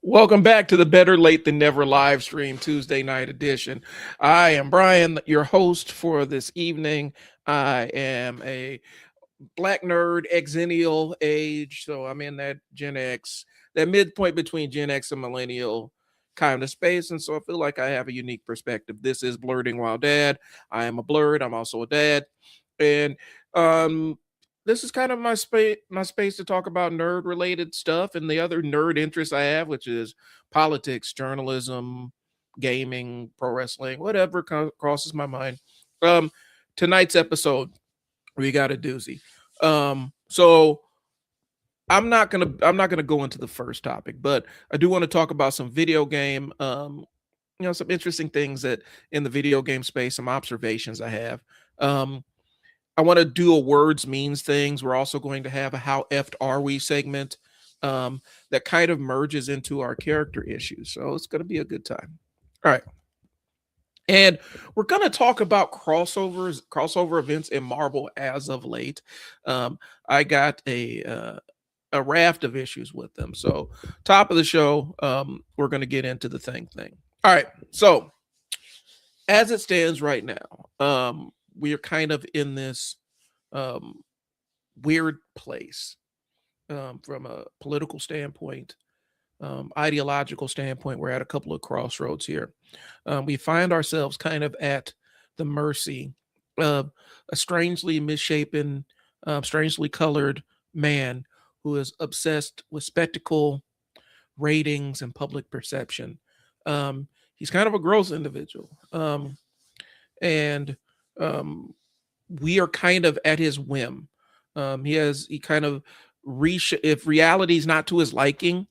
Welcome back to the Better Late Than Never live stream Tuesday night edition. I am Brian, your host for this evening. I am a black nerd, exennial age, so I'm in that Gen X, that midpoint between Gen X and millennial kind of space, and so I feel like I have a unique perspective. This is Blurting While Dad. I am a blurred. I'm also a dad, and um, this is kind of my space to talk about nerd related stuff and the other nerd interests I have, which is politics, journalism, gaming, pro wrestling, whatever crosses my mind. Um, Tonight's episode, we got a doozy. So I'm not gonna go into the first topic, but I do want to talk about some video game, some interesting things that in the video game space, some observations I have. Um, I want to do a words means things. We're also going to have a how effed are we segment that kind of merges into our character issues. So it's going to be a good time. All right. And we're going to talk about crossover events in Marvel as of late. I got a raft of issues with them. So top of the show, we're going to get into the thing. All right. So as it stands right now, we are kind of in this um, weird place from a political standpoint, ideological standpoint. We're at a couple of crossroads here. We find ourselves kind of at the mercy of a strangely misshapen, strangely colored man who is obsessed with spectacle, ratings, and public perception. He's kind of a gross individual. And we are kind of at his whim. He kind of if reality is not to his liking,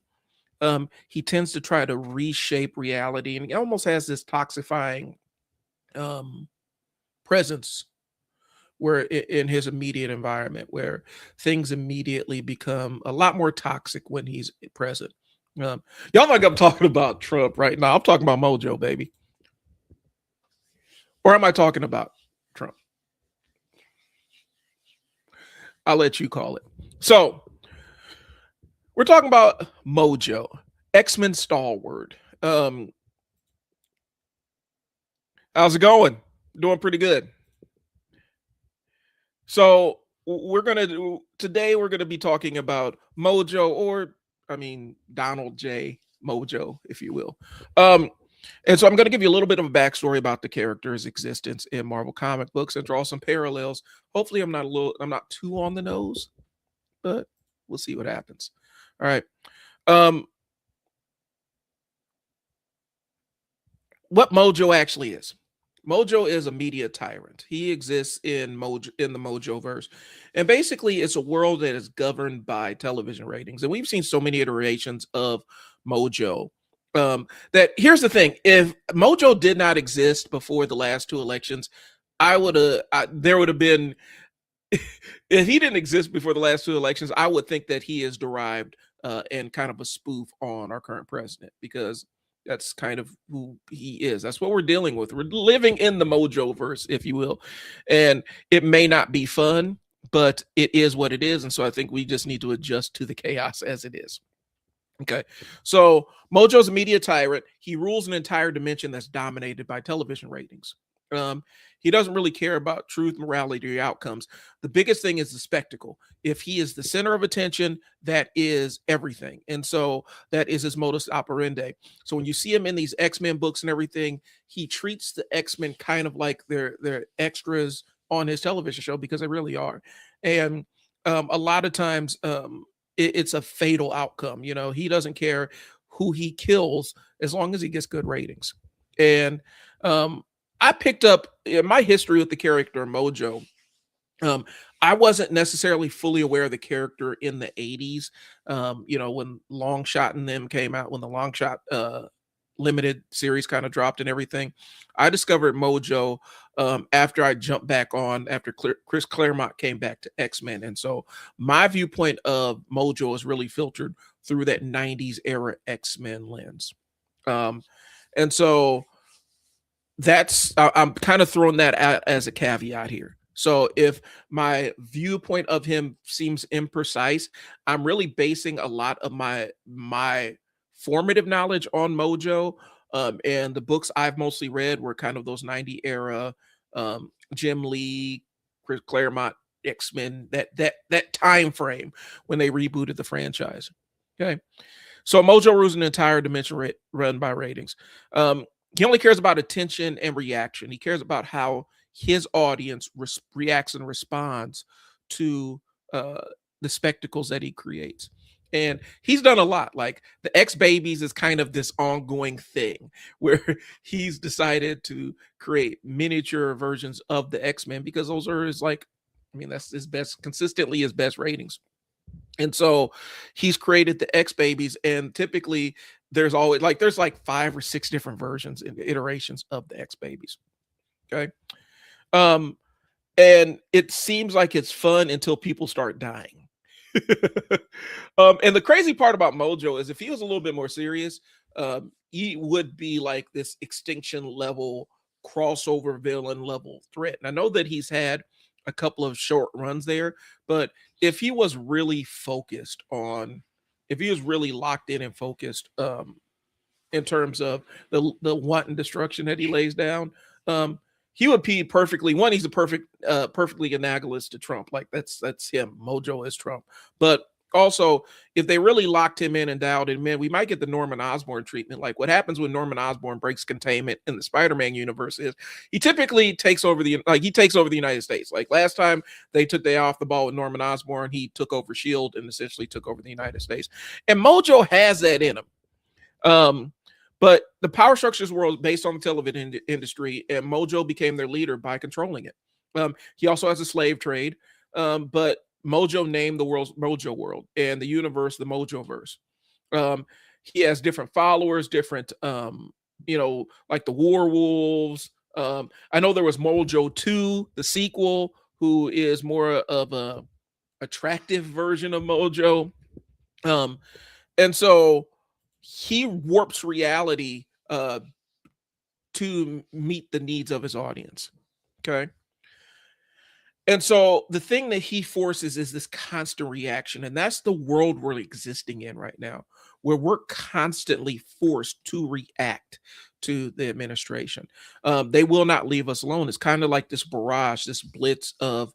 he tends to try to reshape reality, and he almost has this toxifying um, presence where in his immediate environment, where things immediately become a lot more toxic when he's present. Y'all think I'm talking about Trump right now? I'm talking about Mojo, baby. Or am I talking about Trump? I'll let you call it. So we're talking about Mojo, X-Men stalwart. How's it going? Doing pretty good. So we're gonna be talking about Mojo, or I mean Donald J. Mojo, if you will. And so I'm going to give you a little bit of a backstory about the character's existence in Marvel comic books and draw some parallels. Hopefully, I'm not too on the nose, but we'll see what happens. All right. Um, what Mojo actually is. Mojo is a media tyrant. He exists in the Mojo verse. And basically it's a world that is governed by television ratings. And we've seen so many iterations of Mojo. That here's the thing. If Mojo did not exist before the last two elections, there would have been if he didn't exist before the last two elections, I would think that he is derived and kind of a spoof on our current president, because that's kind of who he is. That's what we're dealing with. We're living in the Mojo verse, if you will. And it may not be fun, but it is what it is. And so I think we just need to adjust to the chaos as it is. Okay. So Mojo's a media tyrant. He rules an entire dimension that's dominated by television ratings. He doesn't really care about truth, morality, or outcomes. The biggest thing is the spectacle. If he is the center of attention, that is everything. And so that is his modus operandi. So when you see him in these X-Men books and everything, he treats the X-Men kind of like they're extras on his television show, because they really are. And a lot of times it's a fatal outcome. You know, he doesn't care who he kills as long as he gets good ratings. And I picked up in my history with the character Mojo. I wasn't necessarily fully aware of the character in the 80s. When Longshot and them came out, when the Longshot limited series kind of dropped and everything. I discovered Mojo after I jumped back on after Chris Claremont came back to X-Men. And so my viewpoint of Mojo is really filtered through that 90s era X-Men lens. And so I'm kind of throwing that out as a caveat here. So if my viewpoint of him seems imprecise, I'm really basing a lot of my formative knowledge on Mojo. And the books I've mostly read were kind of those 90 era, Jim Lee, Chris Claremont, X-Men, that time frame when they rebooted the franchise. Okay. So Mojo rules an entire dimension run by ratings. He only cares about attention and reaction. He cares about how his audience reacts and responds to uh, the spectacles that he creates. And he's done a lot. Like the X Babies is kind of this ongoing thing where he's decided to create miniature versions of the X-Men because those are his, like, I mean, that's his best, consistently his best ratings. And so he's created the X Babies, and typically there's like 5 or 6 different versions and iterations of the X Babies. Okay. Um, and it seems like it's fun until people start dying. And the crazy part about Mojo is if he was a little bit more serious, he would be like this extinction level crossover villain level threat. And I know that he's had a couple of short runs there, but if he was really focused on, if he was really locked in and focused, in terms of the wanton destruction that he lays down, um, he would be perfectly one. He's a perfectly analogous to Trump. Like that's him. Mojo is Trump. But also, if they really locked him in and dialed him in, we might get the Norman Osborn treatment. Like what happens when Norman Osborn breaks containment in the Spider-Man universe is he typically takes over the United States. Like last time they took the off the ball with Norman Osborn, he took over Shield and essentially took over the United States. And Mojo has that in him. But the power structures were based on the television industry, and Mojo became their leader by controlling it. He also has a slave trade, but Mojo named the world's Mojo World and the universe the Mojo Verse. He has different followers, different, like the War Wolves. I know there was Mojo 2, the sequel, who is more of a attractive version of Mojo. And so he warps reality to meet the needs of his audience. Okay. And so the thing that he forces is this constant reaction. And that's the world we're existing in right now, where we're constantly forced to react to the administration. They will not leave us alone. It's kind of like this barrage, this blitz of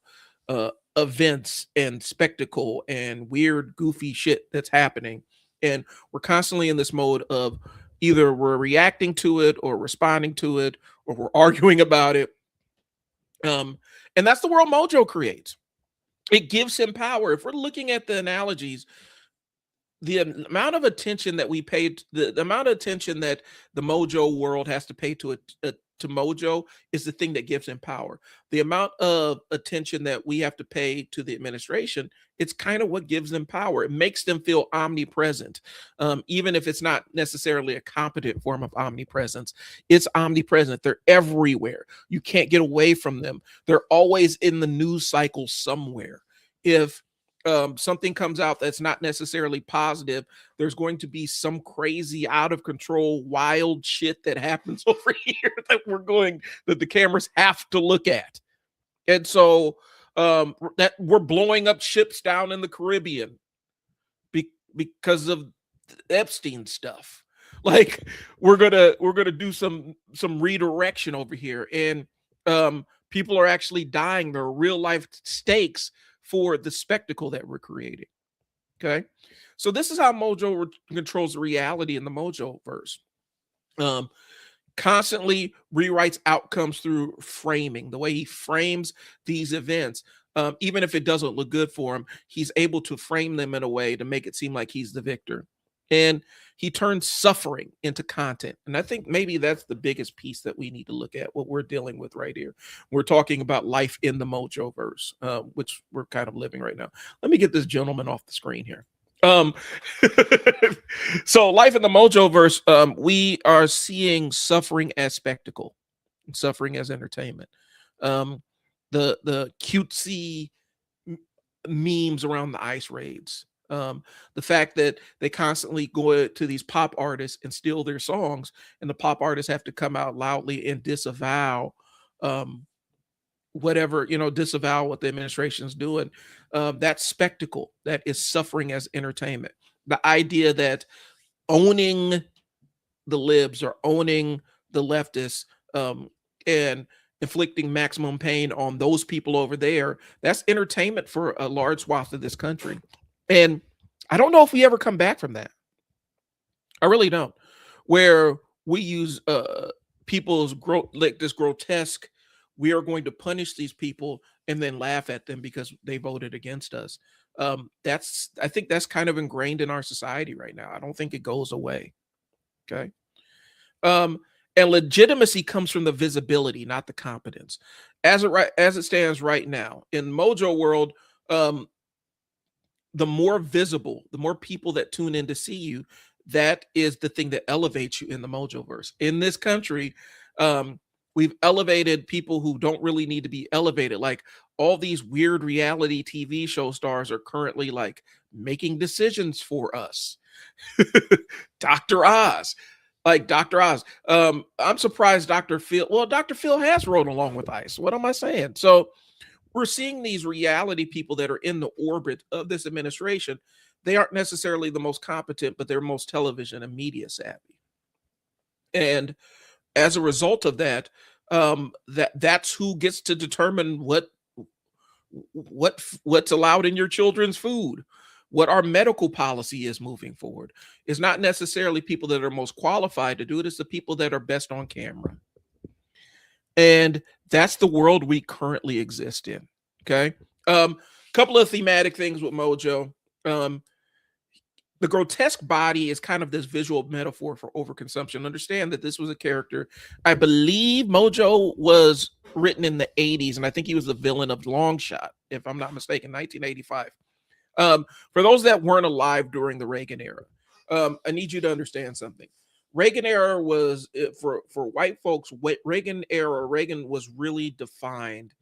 events and spectacle and weird, goofy shit that's happening. And we're constantly in this mode of either we're reacting to it or responding to it or we're arguing about it. And that's the world Mojo creates. It gives him power. If we're looking at the analogies, the amount of attention that we paid, the amount of attention that the Mojo world has to pay to it, to Mojo is the thing that gives him power. The amount of attention that we have to pay to the administration, it's kind of what gives them power. It makes them feel omnipresent, even if it's not necessarily a competent form of omnipresence. It's omnipresent. They're everywhere. You can't get away from them. They're always in the news cycle somewhere. If something comes out that's not necessarily positive, there's going to be some crazy, out of control, wild shit that happens over here that the cameras have to look at. And so that we're blowing up ships down in the Caribbean because of Epstein stuff. Like we're gonna do some redirection over here, and people are actually dying. There are real life stakes for the spectacle that we're creating. Okay. So this is how Mojo controls the reality in the Mojo verse. Constantly rewrites outcomes through framing, the way he frames these events. Even if it doesn't look good for him, he's able to frame them in a way to make it seem like he's the victor. And he turns suffering into content. And I think maybe that's the biggest piece that we need to look at, what we're dealing with right here. We're talking about life in the Mojo verse, which we're kind of living right now. Let me get this gentleman off the screen here. So life in the Mojo verse, we are seeing suffering as spectacle, suffering as entertainment. The cutesy memes around the ICE raids, the fact that they constantly go to these pop artists and steal their songs, and the pop artists have to come out loudly and disavow disavow what the administration is doing. That spectacle, that is suffering as entertainment. The idea that owning the libs or owning the leftists, and inflicting maximum pain on those people over there. That's entertainment for a large swath of this country. And I don't know if we ever come back from that. I really don't. Where we use people's like this grotesque, we are going to punish these people and then laugh at them because they voted against us. That's I think that's kind of ingrained in our society right now. I don't think it goes away. Okay. Um, and legitimacy comes from the visibility, not the competence. As it stands right now in Mojo World, um, the more visible, the more people that tune in to see you, that is the thing that elevates you in the Mojoverse. In this country, we've elevated people who don't really need to be elevated. Like all these weird reality TV show stars are currently like making decisions for us. Dr. Oz. Like Dr. Oz. I'm surprised Dr. Phil. Well, Dr. Phil has rode along with ICE. What am I saying? So we're seeing these reality people that are in the orbit of this administration. They aren't necessarily the most competent, but they're most television and media savvy. And as a result of that, that's who gets to determine what's allowed in your children's food, what our medical policy is moving forward. It's not necessarily people that are most qualified to do it, it's the people that are best on camera. And that's the world we currently exist in. Okay. Couple of thematic things with Mojo. The grotesque body is kind of this visual metaphor for overconsumption. Understand that this was a character, I believe Mojo was written in the 80s, and I think he was the villain of Long Shot, if I'm not mistaken, 1985. For those that weren't alive during the Reagan era, I need you to understand something. Reagan era was for white folks. Reagan was really defined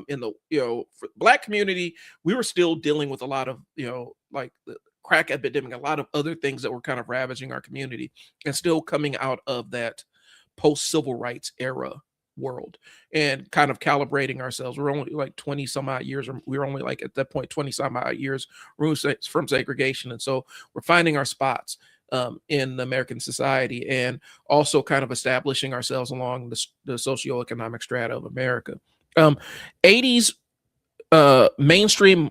in the for black community. We were still dealing with a lot of like the crack epidemic, a lot of other things that were kind of ravaging our community, and still coming out of that post civil rights era world and kind of calibrating ourselves. We're only like 20 some odd years, or we were only like at that point 20 some odd years removed from segregation, and so we're finding our spots in American society, and also kind of establishing ourselves along the socioeconomic strata of America. 80s mainstream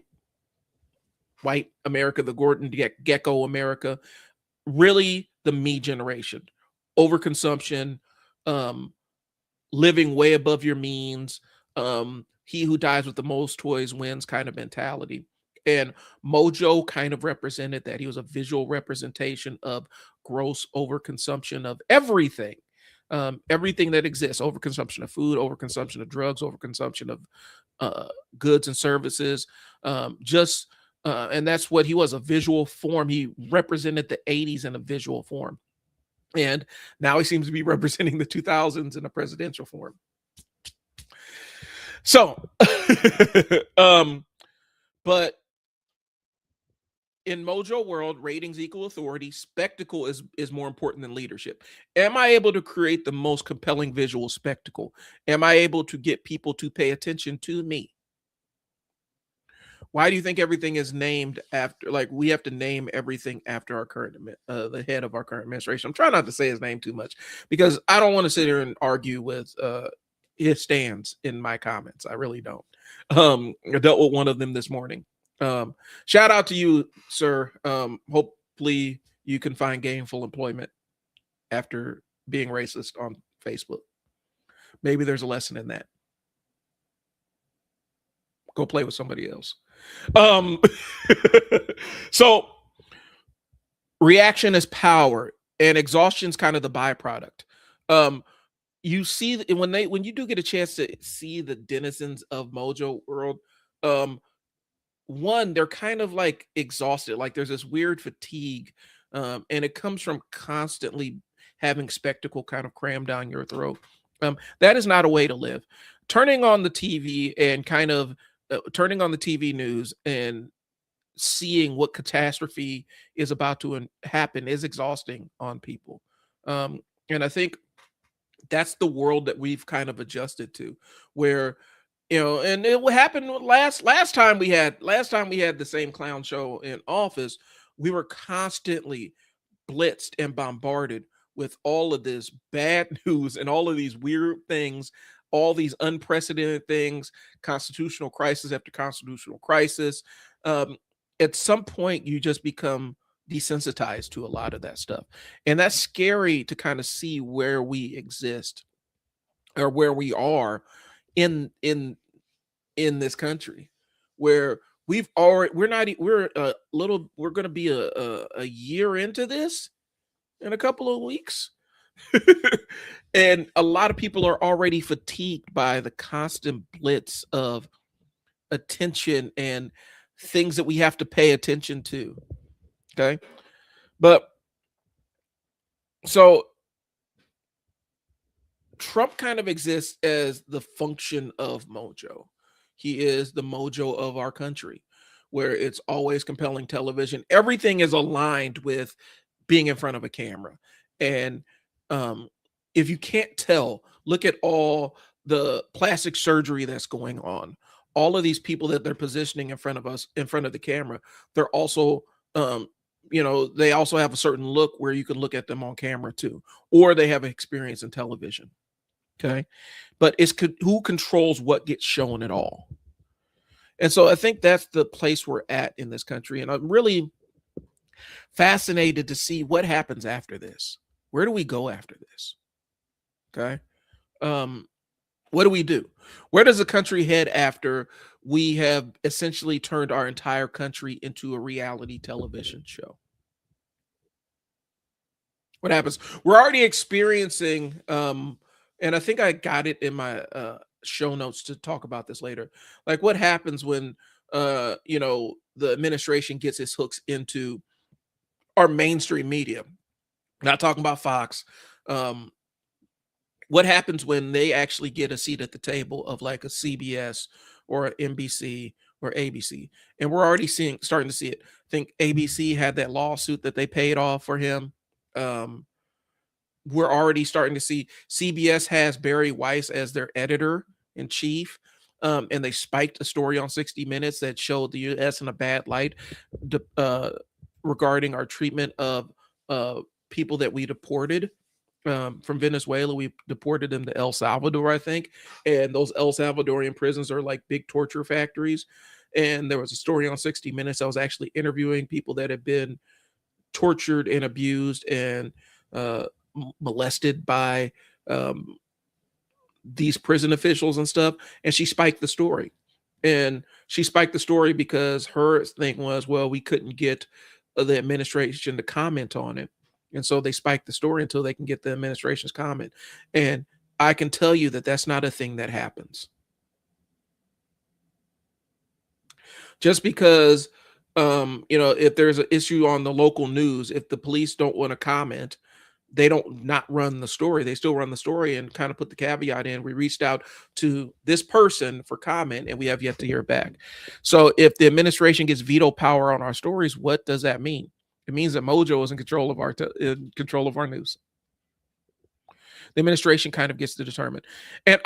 white America, the Gordon Gecko America, really the me generation, overconsumption, living way above your means, he who dies with the most toys wins kind of mentality. And Mojo kind of represented that. He was a visual representation of gross overconsumption of everything. Everything that exists: overconsumption of food, overconsumption of drugs, overconsumption of goods and services. And that's what he was, a visual form. He represented the 80s in a visual form. And now he seems to be representing the 2000s in a presidential form. So, but in Mojo World, ratings equal authority. Spectacle is more important than leadership. Am I able to create the most compelling visual spectacle? Am I able to get people to pay attention to me? Why do you think everything is named after? Like, we have to name everything after our current the head of our current administration. I'm trying not to say his name too much because I don't want to sit here and argue with his stands in my comments. I really don't. I dealt with one of them this morning. Shout out to you, sir. Hopefully you can find gainful employment after being racist on Facebook. Maybe there's a lesson in that. Go play with somebody else. So reaction is power, and exhaustion is kind of the byproduct. You see when you do get a chance to see the denizens of Mojo World, one, they're kind of like exhausted, like there's this weird fatigue, and it comes from constantly having spectacle kind of crammed down your throat. That is not a way to live. Turning on the TV and kind of turning on the TV news and seeing what catastrophe is about to happen is exhausting on people. And I think that's the world that we've kind of adjusted to, where and it happened last time we had the same clown show in office. We were constantly blitzed and bombarded with all of this bad news and all of these weird things, all these unprecedented things, constitutional crisis after constitutional crisis. Um, at some point, you just become desensitized to a lot of that stuff. And that's scary to kind of see where we exist or where we are in this country, where we're going to be a year into this in a couple of weeks. And a lot of people are already fatigued by the constant blitz of attention and things that we have to pay attention to. Okay. But so Trump kind of exists as the function of Mojo. He is the Mojo of our country, where it's always compelling television. Everything is aligned with being in front of a camera. And um, if you can't tell, look at all the plastic surgery that's going on. All of these people that they're positioning in front of us, in front of the camera, they're also, they also have a certain look where you can look at them on camera too, or they have experience in television. Okay. But who controls what gets shown at all. And so I think that's the place we're at in this country. And I'm really fascinated to see what happens after this. Where do we go after this? Okay. What do we do? Where does the country head after we have essentially turned our entire country into a reality television show? What happens? We're already experiencing, and I think I got it in my show notes to talk about this later. Like what happens when the administration gets its hooks into our mainstream media. Not talking about Fox. What happens when they actually get a seat at the table of like a CBS or an NBC or ABC? And we're already starting to see it. I think ABC had that lawsuit that they paid off for him. We're already starting to see CBS has Barry Weiss as their editor in chief. And they spiked a story on 60 Minutes that showed the U.S. in a bad light regarding our treatment of people that we deported from Venezuela. We deported them to El Salvador, I think. And those El Salvadorian prisons are like big torture factories. And there was a story on 60 Minutes. I was actually interviewing people that had been tortured and abused and molested by these prison officials and stuff. And she spiked the story. And she spiked the story because her thing was, well, we couldn't get the administration to comment on it. And so they spiked the story until they can get the administration's comment. And I can tell you that that's not a thing that happens. Just because, if there's an issue on the local news, if the police don't want to comment, they don't not run the story. They still run the story and kind of put the caveat in. We reached out to this person for comment and we have yet to hear back. So if the administration gets veto power on our stories, what does that mean? It means that Mojo is in control of our news. The administration kind of gets to determine. And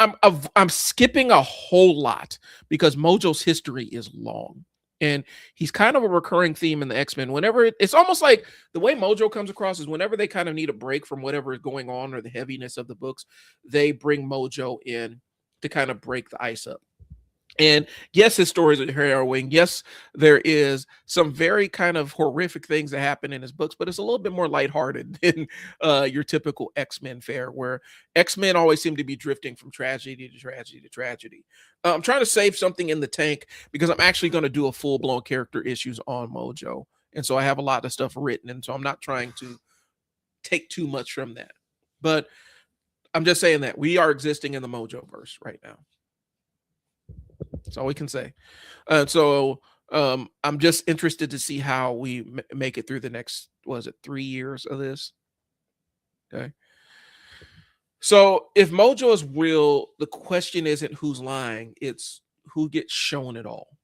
I'm skipping a whole lot because Mojo's history is long. And he's kind of a recurring theme in the X-Men. Whenever it's almost like the way Mojo comes across is whenever they kind of need a break from whatever is going on or the heaviness of the books, they bring Mojo in to kind of break the ice up. And yes, his stories are harrowing. Yes, there is some very kind of horrific things that happen in his books, but it's a little bit more lighthearted than your typical X-Men fare, where X-Men always seem to be drifting from tragedy to tragedy to tragedy. I'm trying to save something in the tank because I'm actually going to do a full-blown character issues on Mojo. And so I have a lot of stuff written, and so I'm not trying to take too much from that. But I'm just saying that we are existing in the Mojo verse right now. That's all we can say. So I'm just interested to see how we make it through the next, 3 years of this? Okay. So if Mojo is real, the question isn't who's lying, it's who gets shown it all.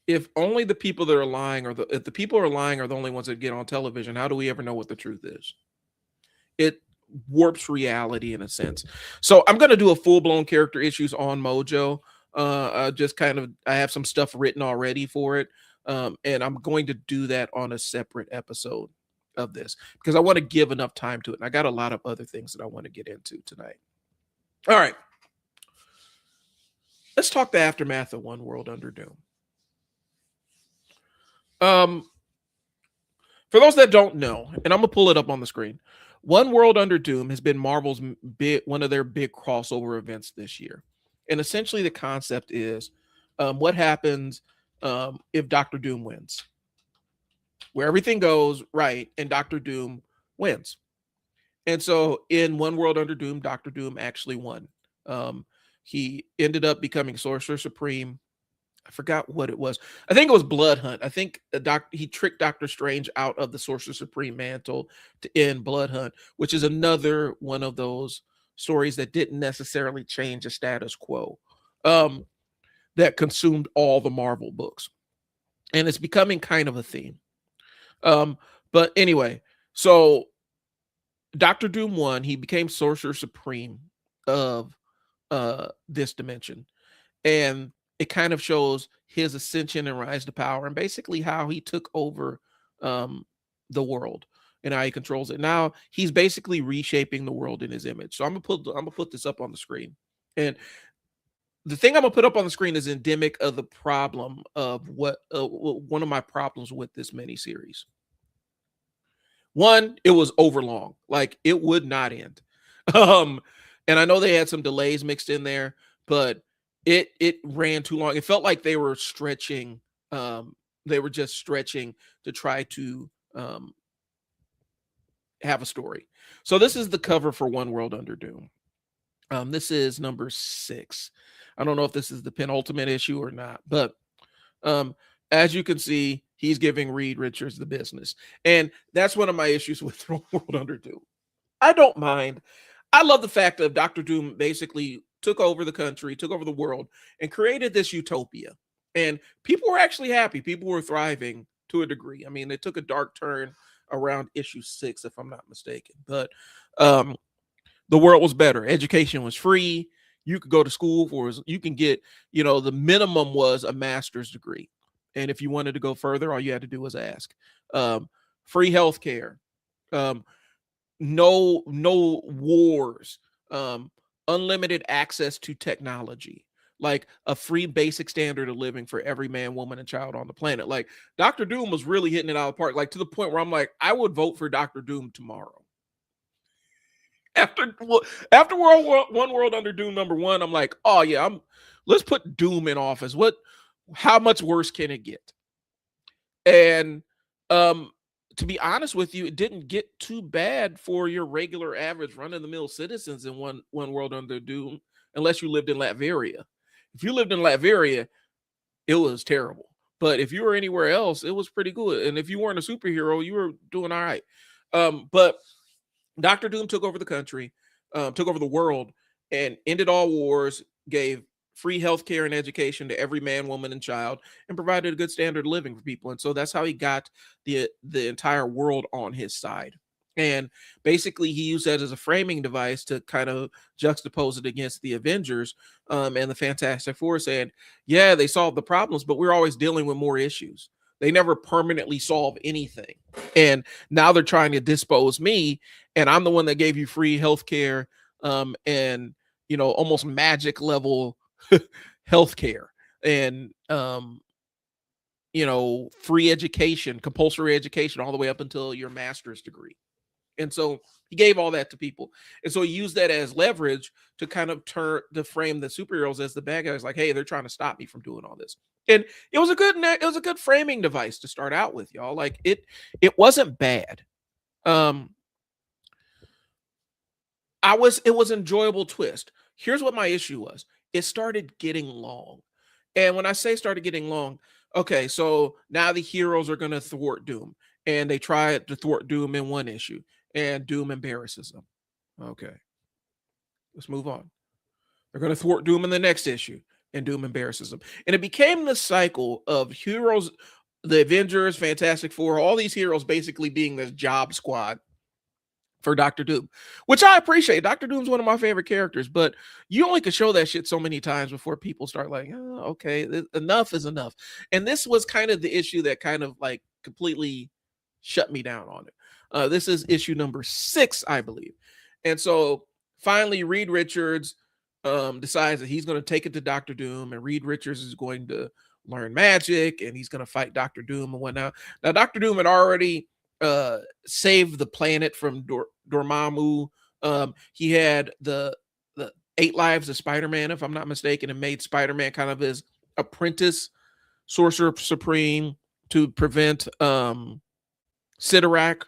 If only the people that are lying if the people who are lying are the only ones that get on television, how do we ever know what the truth is? It warps reality in a sense. So I'm going to do a full-blown character issues on Mojo. I have some stuff written already for it. And I'm going to do that on a separate episode of this because I want to give enough time to it. And I got a lot of other things that I want to get into tonight. All right. Let's talk the aftermath of One World Under Doom. For those that don't know, and I'm gonna pull it up on the screen, One World Under Doom has been Marvel's one of their big crossover events this year, and essentially the concept is, what happens if Doctor Doom wins, where everything goes right and Doctor Doom wins. And so in One World Under Doom, Doctor Doom actually won. He ended up becoming Sorcerer Supreme. I forgot what it was. I think it was Blood Hunt. I think he tricked Doctor Strange out of the Sorcerer Supreme mantle to end Blood Hunt, which is another one of those stories that didn't necessarily change the status quo, that consumed all the Marvel books. And it's becoming kind of a theme. But anyway, so Doctor Doom won. He became Sorcerer Supreme of this dimension. And it kind of shows his ascension and rise to power and basically how he took over the world and how he controls it. Now he's basically reshaping the world in his image. So I'm gonna put this up on the screen. And the thing I'm gonna put up on the screen is endemic of the problem of what one of my problems with this miniseries. One, it was overlong, like it would not end. And I know they had some delays mixed in there, but it ran too long. It felt like they were stretching. They were just stretching to try to have a story. So this is the cover for One World Under Doom. This is number 6. I don't know if this is the penultimate issue or not, but as you can see, he's giving Reed Richards the business. And that's one of my issues with One World Under Doom. I don't mind. I love the fact that Doctor Doom basically took over the country, took over the world, and created this utopia. And people were actually happy. People were thriving to a degree. I mean, they took a dark turn around issue 6, if I'm not mistaken. But the world was better. Education was free. You could go to school you can get, the minimum was a master's degree. And if you wanted to go further, all you had to do was ask. Free healthcare. No wars. Unlimited access to technology, like a free basic standard of living for every man, woman, and child on the planet. Like Doctor Doom was really hitting it out of the park, like to the point where I'm like, I would vote for Doctor Doom tomorrow. After One World Under Doom #1, I'm like, oh yeah, let's put Doom in office. How much worse can it get? And to be honest with you, it didn't get too bad for your regular average run-of-the-mill citizens in One World Under Doom, unless you lived in Latveria. If you lived in Latveria, it was terrible. But if you were anywhere else, it was pretty good. And if you weren't a superhero, you were doing all right. But Doctor Doom took over the country, took over the world, and ended all wars, gave free healthcare and education to every man, woman, and child, and provided a good standard of living for people. And so that's how he got the entire world on his side. And basically, he used that as a framing device to kind of juxtapose it against the Avengers and the Fantastic Four, saying, yeah, they solved the problems, but we're always dealing with more issues. They never permanently solve anything. And now they're trying to dispose me, and I'm the one that gave you free healthcare and, almost magic level healthcare and free education, compulsory education, all the way up until your master's degree. And so he gave all that to people. And so he used that as leverage to kind of frame the superheroes as the bad guys, like, hey, they're trying to stop me from doing all this. And it was a good framing device to start out with, y'all. Like it wasn't bad. It was an enjoyable twist. Here's what my issue was. It started getting long. And when I say started getting long, okay, so now the heroes are going to thwart Doom. And they try to thwart Doom in one issue. And Doom embarrasses them. Okay, let's move on. They're going to thwart Doom in the next issue. And Doom embarrasses them. And it became the cycle of heroes, the Avengers, Fantastic Four, all these heroes basically being this job squad for Doctor Doom, which I appreciate. Doctor Doom's one of my favorite characters, but you only can show that shit so many times before people start like, oh, okay, enough is enough. And this was kind of the issue that kind of like completely shut me down on it. This is issue number 6, I believe. And so finally, Reed Richards decides that he's going to take it to Doctor Doom, and Reed Richards is going to learn magic, and he's going to fight Doctor Doom and whatnot. Now, Doctor Doom had already saved the planet from Dormammu. He had the 8 lives of Spider-Man, if I'm not mistaken, and made Spider-Man kind of his apprentice sorcerer supreme to prevent Sidorak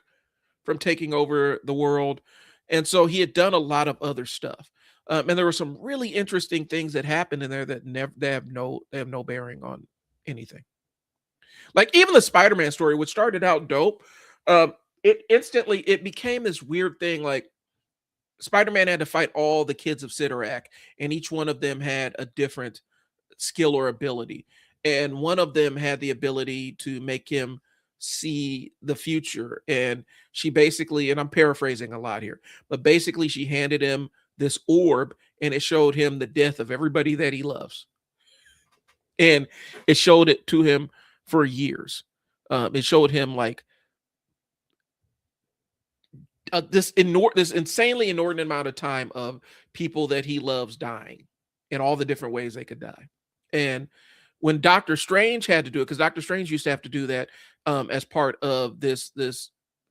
from taking over the world. And so he had done a lot of other stuff. And there were some really interesting things that happened in there that they have no bearing on anything. Like even the Spider-Man story, which started out dope, it became this weird thing. Like Spider-Man had to fight all the kids of Sidorak, and each one of them had a different skill or ability. And one of them had the ability to make him see the future. And she basically, and I'm paraphrasing a lot here, but basically she handed him this orb, and it showed him the death of everybody that he loves. And it showed it to him for years. It showed him like this insanely inordinate amount of time of people that he loves dying and all the different ways they could die. And when Doctor Strange had to do it, because Doctor Strange used to have to do that as part of this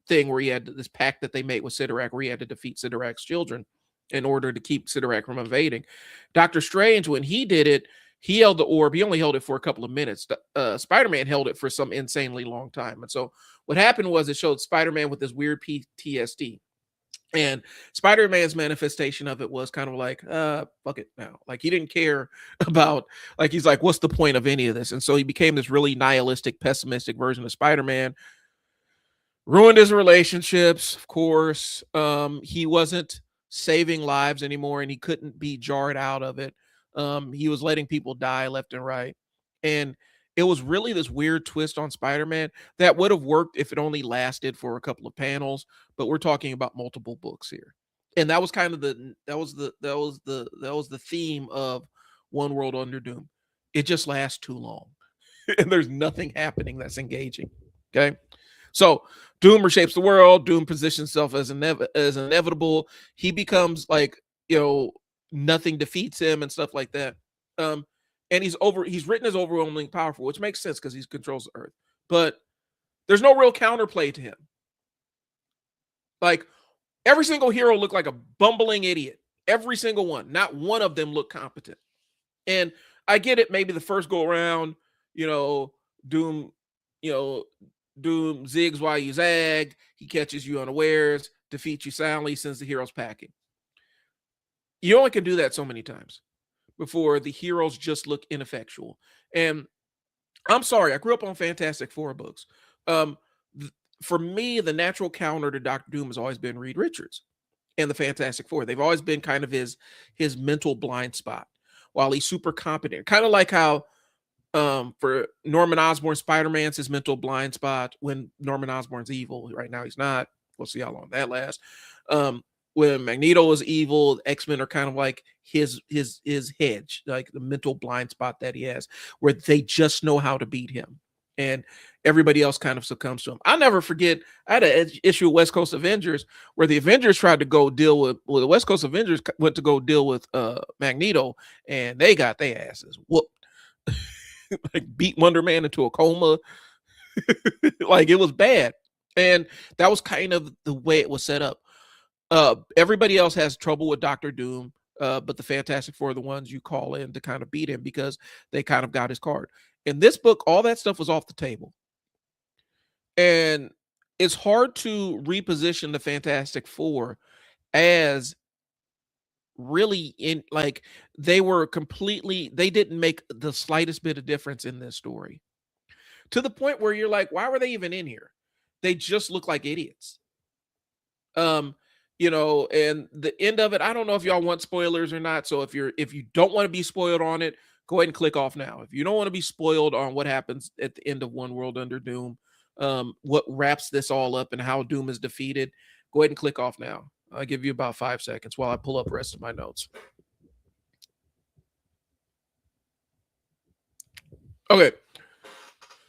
thing where he had this pact that they made with Sidorak, where he had to defeat Sidorak's children in order to keep Sidorak from invading. Doctor Strange, when he did it, he held the orb. He only held it for a couple of minutes. Spider-Man held it for some insanely long time. And so what happened was it showed Spider-Man with this weird PTSD. And Spider-Man's manifestation of it was kind of like, fuck it now. Like he didn't care about, like, he's like, what's the point of any of this? And so he became this really nihilistic, pessimistic version of Spider-Man. Ruined his relationships, of course. He wasn't saving lives anymore, and he couldn't be jarred out of it. He was letting people die left and right. And it was really this weird twist on Spider-Man that would have worked if it only lasted for a couple of panels, but we're talking about multiple books here. And that was kind of the theme of One World Under Doom. It just lasts too long. And there's nothing happening that's engaging. Okay? So Doom reshapes the world. Doom positions himself as inevitable. He becomes like, nothing defeats him and stuff like that. And he's written as overwhelmingly powerful, which makes sense because he controls the earth. But there's no real counterplay to him. Like every single hero looked like a bumbling idiot. Every single one. Not one of them looked competent. And I get it. Maybe the first go around, Doom, Doom zigs while you zag. He catches you unawares, defeats you soundly, sends the heroes packing. You only can do that so many times before the heroes just look ineffectual. And I'm sorry, I grew up on Fantastic Four books. For me, the natural counter to Doctor Doom has always been Reed Richards and the Fantastic Four. They've always been kind of his mental blind spot while he's super competent. Kind of like how for Norman Osborn, Spider-Man's his mental blind spot when Norman Osborn's evil. Right now he's not. We'll see how long that lasts. When Magneto is evil, X-Men are kind of like his hedge, like the mental blind spot that he has, where they just know how to beat him, and everybody else kind of succumbs to him. I'll never forget. I had an issue with West Coast Avengers where the Avengers tried to go deal with. Well, the West Coast Avengers went to go deal with Magneto, and they got their asses whooped, like beat Wonder Man into a coma. Like it was bad, and that was kind of the way it was set up. Everybody else has trouble with Doctor Doom, but the Fantastic Four are the ones you call in to kind of beat him because they kind of got his card. In this book, all that stuff was off the table. And it's hard to reposition the Fantastic Four as really in like they didn't make the slightest bit of difference in this story. To the point where you're like, why were they even in here? They just look like idiots. And the end of it, I don't know if y'all want spoilers or not. So if you don't want to be spoiled on it, go ahead and click off now. If you don't want to be spoiled on what happens at the end of One World Under Doom, what wraps this all up and how Doom is defeated, Go ahead and click off now. I'll give you about 5 seconds while I pull up the rest of my notes. Okay.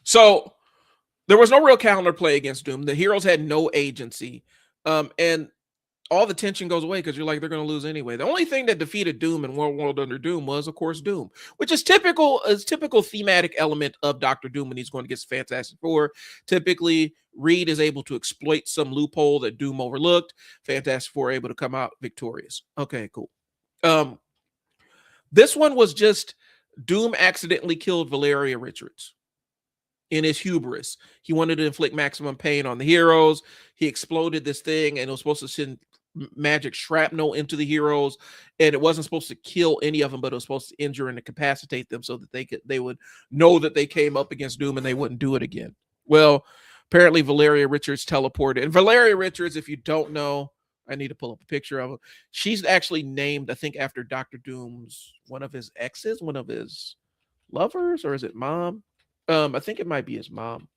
So there was no real counterplay against Doom. The heroes had no agency. And all the tension goes away because you're like, they're going to lose anyway. The only thing that defeated Doom in One World Under Doom was, of course, Doom, which is typical thematic element of Doctor Doom when he's going against Fantastic Four. Typically, Reed is able to exploit some loophole that Doom overlooked. Fantastic Four are able to come out victorious. Okay, cool. This one was just Doom accidentally killed Valeria Richards. In his hubris, he wanted to inflict maximum pain on the heroes. He exploded this thing, and it was supposed to send magic shrapnel into the heroes, and it wasn't supposed to kill any of them, but it was supposed to injure and incapacitate them so that they would know that they came up against Doom and they wouldn't do it again. Well, apparently Valeria Richards teleported, and Valeria Richards, if you don't know, I need to pull up a picture of her. She's actually named, I think, after Dr. Doom's one of his exes, one of his lovers, or is it mom? I think it might be his mom.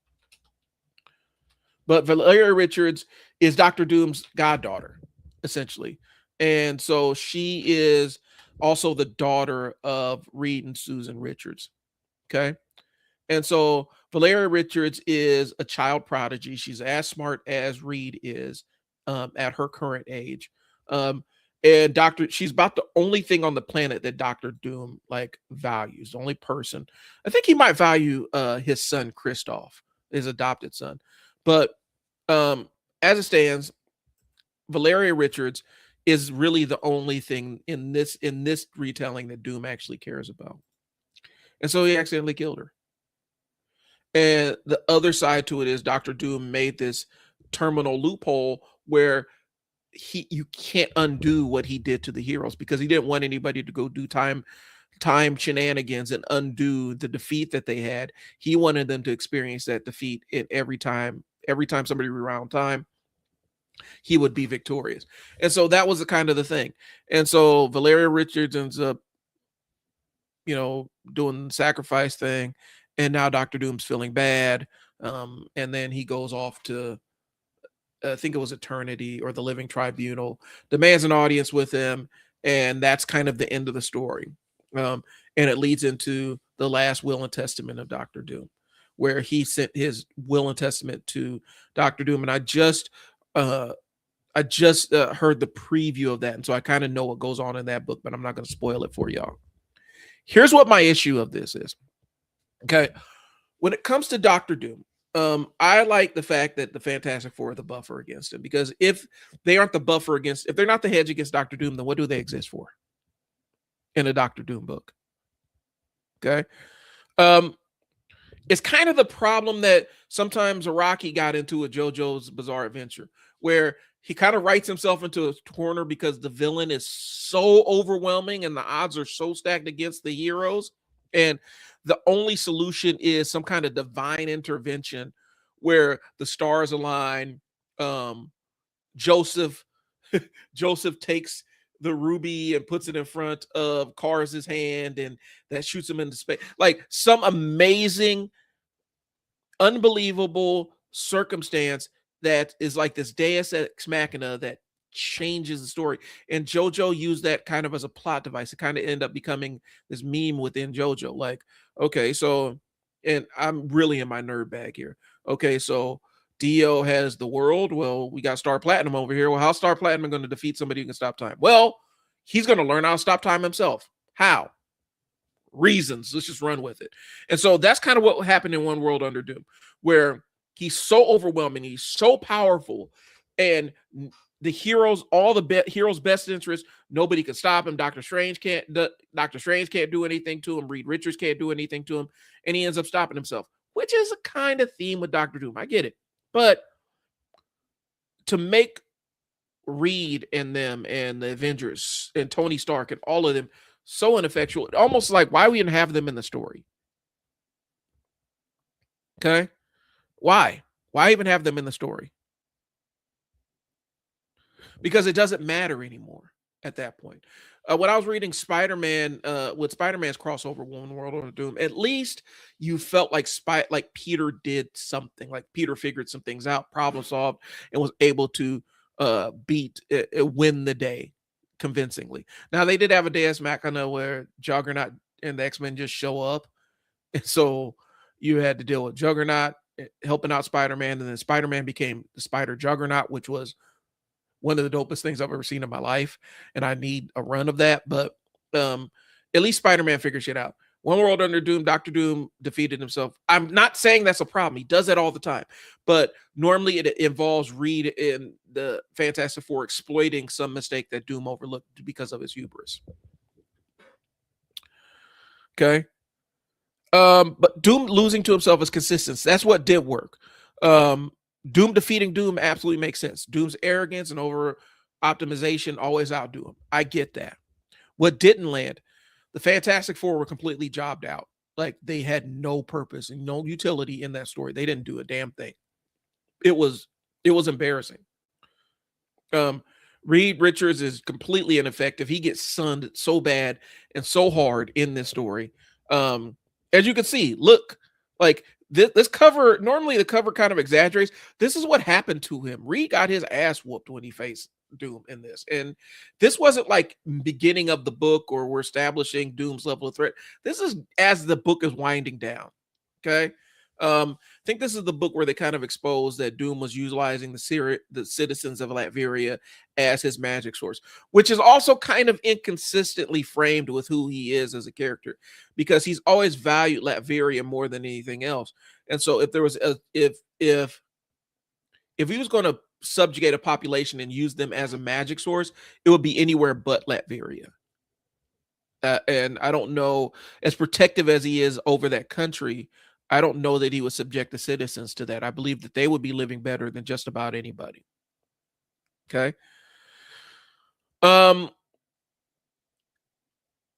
But Valeria Richards is Dr. Doom's goddaughter, essentially. And so she is also the daughter of Reed and Susan Richards. Okay. And so Valeria Richards is a child prodigy. She's as smart as Reed is at her current age. And she's about the only thing on the planet that Dr. Doom like values, the only person. I think he might value his son Christoph, his adopted son. But as it stands, Valeria Richards is really the only thing in this retelling that Doom actually cares about. And so he accidentally killed her. And the other side to it is Dr. Doom made this terminal loophole where you can't undo what he did to the heroes, because he didn't want anybody to go do time shenanigans and undo the defeat that they had. He wanted them to experience that defeat in every time somebody rewound time, he would be victorious. And so that was the kind of the thing. And so Valeria Richards ends up, doing the sacrifice thing, and now Dr. Doom's feeling bad. And then he goes off to, I think it was Eternity or the Living Tribunal, demands an audience with him, and that's kind of the end of the story. And it leads into the last will and testament of Dr. Doom, where he sent his will and testament to Dr. Doom. And I just heard the preview of that, and so I kind of know what goes on in that book, but I'm not going to spoil it for y'all. Here's what my issue of this is. Okay, when it comes to Dr. Doom, I like the fact that the Fantastic Four are the buffer against him, because if they aren't the buffer if they're not the hedge against Dr. Doom, then what do they exist for in a Dr. Doom book? Okay. It's kind of the problem that sometimes Araki got into with JoJo's Bizarre Adventure, where he kind of writes himself into a corner because the villain is so overwhelming and the odds are so stacked against the heroes. And the only solution is some kind of divine intervention where the stars align. Joseph takes the ruby and puts it in front of Kars's hand, and that shoots him into space. Like some amazing, unbelievable circumstance that is like this Deus Ex Machina that changes the story. And JoJo used that kind of as a plot device. It kind of ended up becoming this meme within JoJo. Like, okay, so, and I'm really in my nerd bag here. Okay, so Dio has the world. Well, we got Star Platinum over here. Well, how's Star Platinum going to defeat somebody who can stop time? Well, he's going to learn how to stop time himself. How? Reasons. Let's just run with it. And so that's kind of what happened in One World Under Doom, where he's so overwhelming, he's so powerful, and the heroes, all the heroes' best interest, nobody can stop him. Doctor Strange can't do anything to him. Reed Richards can't do anything to him, and he ends up stopping himself, which is a kind of theme with Doctor Doom. I get it, but to make Reed and them and the Avengers and Tony Stark and all of them so ineffectual, almost like why we didn't have them in the story. Okay, why even have them in the story? Because it doesn't matter anymore at that point. When I was reading Spider-Man, with Spider-Man's crossover One World Under Doom, at least you felt like Peter did something, like Peter figured some things out, problem solved, and was able to win the day convincingly. Now they did have a Deus Machina where Juggernaut and the X-Men just show up, and so you had to deal with Juggernaut helping out Spider-Man, and then Spider-Man became the Spider Juggernaut, which was one of the dopest things I've ever seen in my life, and I need a run of that. But um, at least Spider-Man figures shit out. One World Under Doom, Doctor Doom defeated himself. I'm not saying that's a problem. He does that all the time. But normally it involves Reed and the Fantastic Four exploiting some mistake that Doom overlooked because of his hubris. Okay. But Doom losing to himself is consistent. That's what did work. Doom defeating Doom absolutely makes sense. Doom's arrogance and over optimization always outdo him. I get that. What didn't land, the Fantastic Four were completely jobbed out. Like they had no purpose and no utility in that story. They didn't do a damn thing. It was embarrassing. Reed Richards is completely ineffective. He gets sunned so bad and so hard in this story. As you can see, look, like this cover, normally the cover kind of exaggerates. This is what happened to him. Reed got his ass whooped when he faced Doom in this. And this wasn't like beginning of the book or we're establishing Doom's level of threat. This is as the book is winding down. Okay. I think this is the book where they kind of exposed that Doom was utilizing the citizens of Latveria as his magic source, which is also kind of inconsistently framed with who he is as a character, because he's always valued Latveria more than anything else. And so if there was if he was going to subjugate a population and use them as a magic source, it would be anywhere but Latveria. And I don't know, as protective as he is over that country, I don't know that he would subject the citizens to that. I believe that they would be living better than just about anybody. Okay.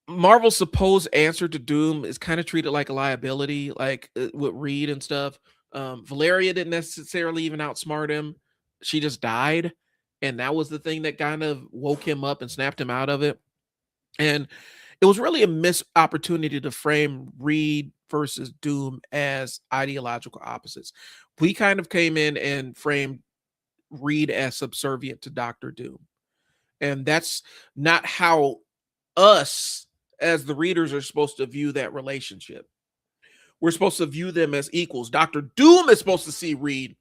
Marvel's supposed answer to Doom is kind of treated like a liability, like with Reed and stuff. Valeria didn't necessarily even outsmart him. She just died. And that was the thing that kind of woke him up and snapped him out of it. And it was really a missed opportunity to frame Reed versus Doom as ideological opposites. We kind of came in and framed Reed as subservient to Doctor Doom. And that's not how us as the readers are supposed to view that relationship. We're supposed to view them as equals. Doctor Doom is supposed to see Reed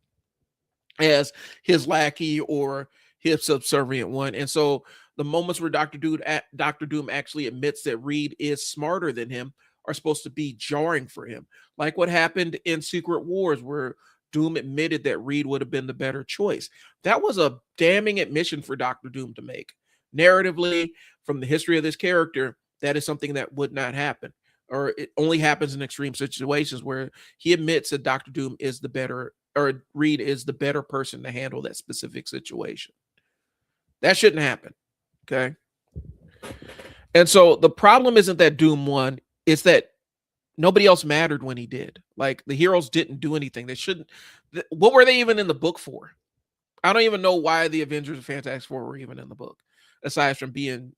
as his lackey or his subservient one. And so the moments where Doctor Doom actually admits that Reed is smarter than him are supposed to be jarring for him. Like what happened in Secret Wars, where Doom admitted that Reed would have been the better choice. That was a damning admission for Doctor Doom to make. Narratively, from the history of this character, that is something that would not happen, or it only happens in extreme situations where he admits that Doctor Doom is the better, or Reed is the better person to handle that specific situation. That shouldn't happen. Okay. And so the problem isn't that Doom won, it's that nobody else mattered when he did. Like the heroes didn't do anything. They shouldn't. What were they even in the book for? I don't even know why the Avengers and Fantastic Four were even in the book, aside from being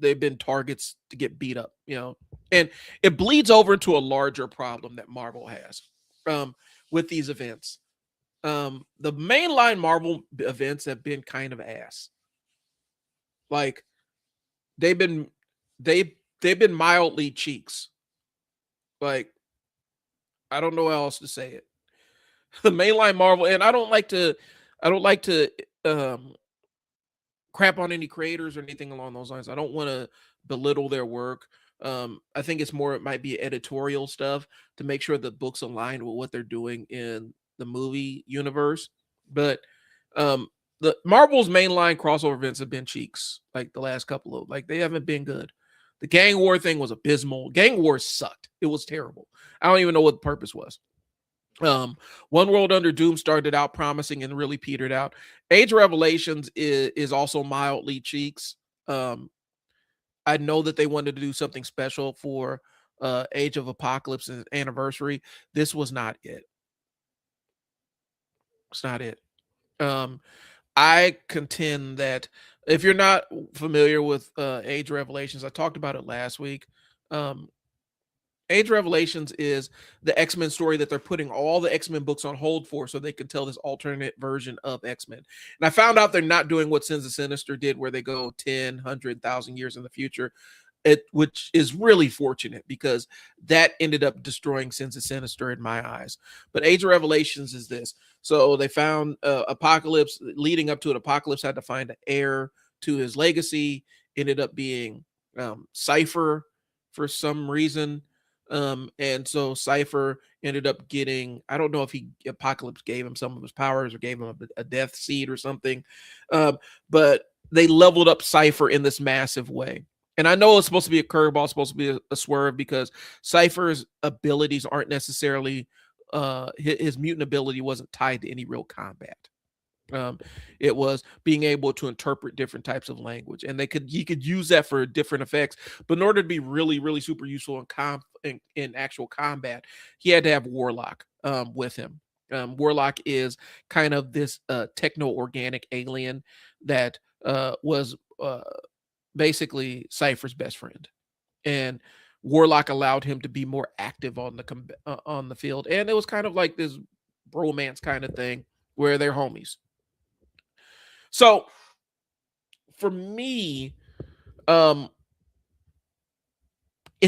they've been targets to get beat up, and it bleeds over into a larger problem that Marvel has with these events. The mainline Marvel events have been kind of ass. Like they've been mildly cheeks. Like I don't know how else to say it. The mainline Marvel, and I don't like to crap on any creators or anything along those lines. I don't want to belittle their work. I think it might be editorial stuff to make sure the books align with what they're doing in the movie universe. But the Marvel's mainline crossover events have been cheeks, like the last couple of, like they haven't been good. The Gang War thing was abysmal. Gang War sucked. It was terrible. I don't even know what the purpose was. One World Under Doom started out promising and really petered out. Age of Revelations is also mildly cheeks. I know that they wanted to do something special for Age of Apocalypse anniversary. This was not it. It's not it. I contend that if you're not familiar with Age of Revelations, I talked about it last week. Age of Revelations is the X-Men story that they're putting all the X-Men books on hold for so they can tell this alternate version of X-Men. And I found out they're not doing what Sins of Sinister did, where they go 10, 100,000 years in the future. Which is really fortunate because that ended up destroying Sins of Sinister in my eyes. But Age of Revelations is this. So they found Apocalypse, leading up to it. Apocalypse had to find an heir to his legacy. Ended up being Cypher for some reason. And so Cypher ended up getting, I don't know if Apocalypse gave him some of his powers or gave him a death seed or something. But they leveled up Cypher in this massive way. And I know it's supposed to be a curveball, supposed to be a swerve, because Cypher's abilities aren't necessarily his mutant ability wasn't tied to any real combat. It was being able to interpret different types of language, and he could use that for different effects. But in order to be really, really super useful in actual combat, he had to have Warlock with him. Warlock is kind of this techno-organic alien that was basically Cypher's best friend, and Warlock allowed him to be more active on the field, and it was kind of like this bromance kind of thing where they're homies. So for me, it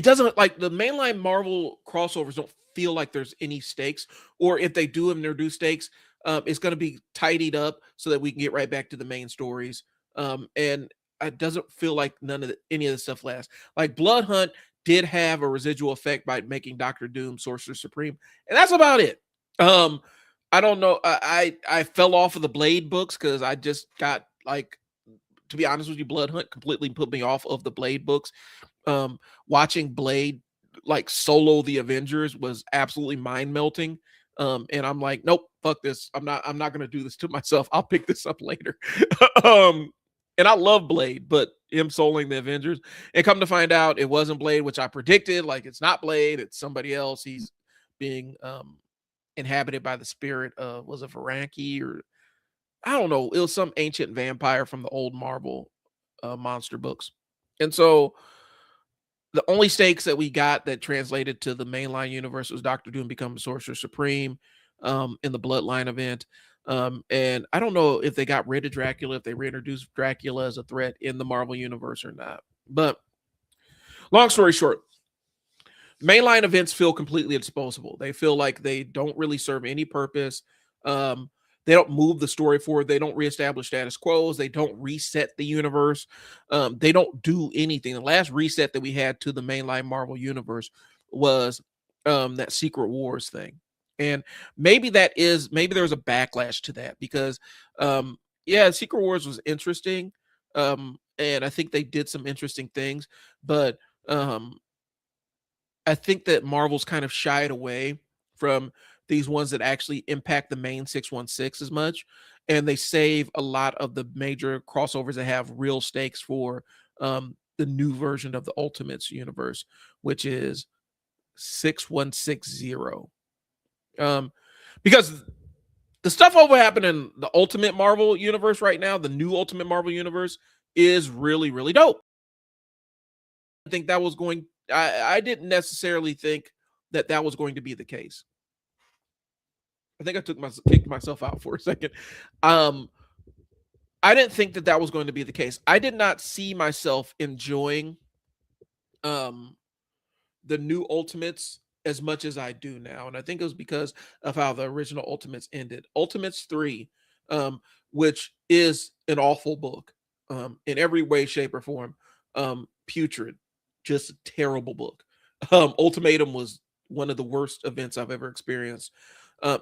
doesn't, like, the mainline Marvel crossovers don't feel like there's any stakes, or if they do introduce stakes, it's going to be tidied up so that we can get right back to the main stories. And it doesn't feel like any of this stuff lasts. Like Blood Hunt did have a residual effect by making Doctor Doom Sorcerer Supreme, and that's about it. I don't know. I fell off of the Blade books because I just got, like, to be honest with you, Blood Hunt completely put me off of the Blade books. Watching Blade like solo the Avengers was absolutely mind melting. And I'm like, nope, fuck this. I'm not gonna do this to myself. I'll pick this up later. um, and I love Blade, but him soloing the Avengers, and come to find out it wasn't Blade, which I predicted. Like, it's not Blade, it's somebody else. He's being inhabited by the spirit of, was it Varanki, or I don't know, it was some ancient vampire from the old Marvel monster books. And so the only stakes that we got that translated to the mainline universe was Doctor Doom becomes Sorcerer Supreme in the Bloodline event. And I don't know if they got rid of Dracula, if they reintroduced Dracula as a threat in the Marvel universe or not. But long story short, mainline events feel completely disposable. They feel like they don't really serve any purpose. They don't move the story forward. They don't reestablish status quos. They don't reset the universe. They don't do anything. The last reset that we had to the mainline Marvel universe was that Secret Wars thing. And maybe there's a backlash to that because, yeah, Secret Wars was interesting. And I think they did some interesting things, but I think that Marvel's kind of shied away from these ones that actually impact the main 616 as much, and they save a lot of the major crossovers that have real stakes for the new version of the Ultimates universe, which is 6160. Because the stuff over happening in the Ultimate Marvel universe right now, the new Ultimate Marvel universe, is really, really dope. I think that was going. I didn't necessarily think that was going to be the case. I think I kicked myself out for a second. I didn't think that was going to be the case. I did not see myself enjoying the new Ultimates as much as I do now, and I think it was because of how the original Ultimates ended. Ultimates 3, which is an awful book, in every way, shape, or form. Putrid, just a terrible book. Ultimatum was one of the worst events I've ever experienced.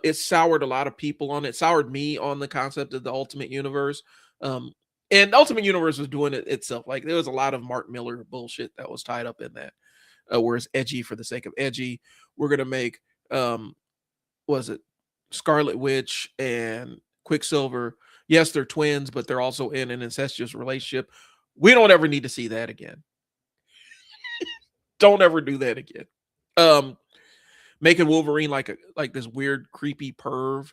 It soured a lot of people on it. Soured me on the concept of the Ultimate Universe. And Ultimate Universe was doing it itself. Like, there was a lot of Mark Miller bullshit that was tied up in that. Where it's edgy for the sake of edgy. We're gonna make was it Scarlet Witch and Quicksilver? Yes, they're twins, but they're also in an incestuous relationship. We don't ever need to see that again. Don't ever do that again. Making Wolverine like this weird, creepy perv.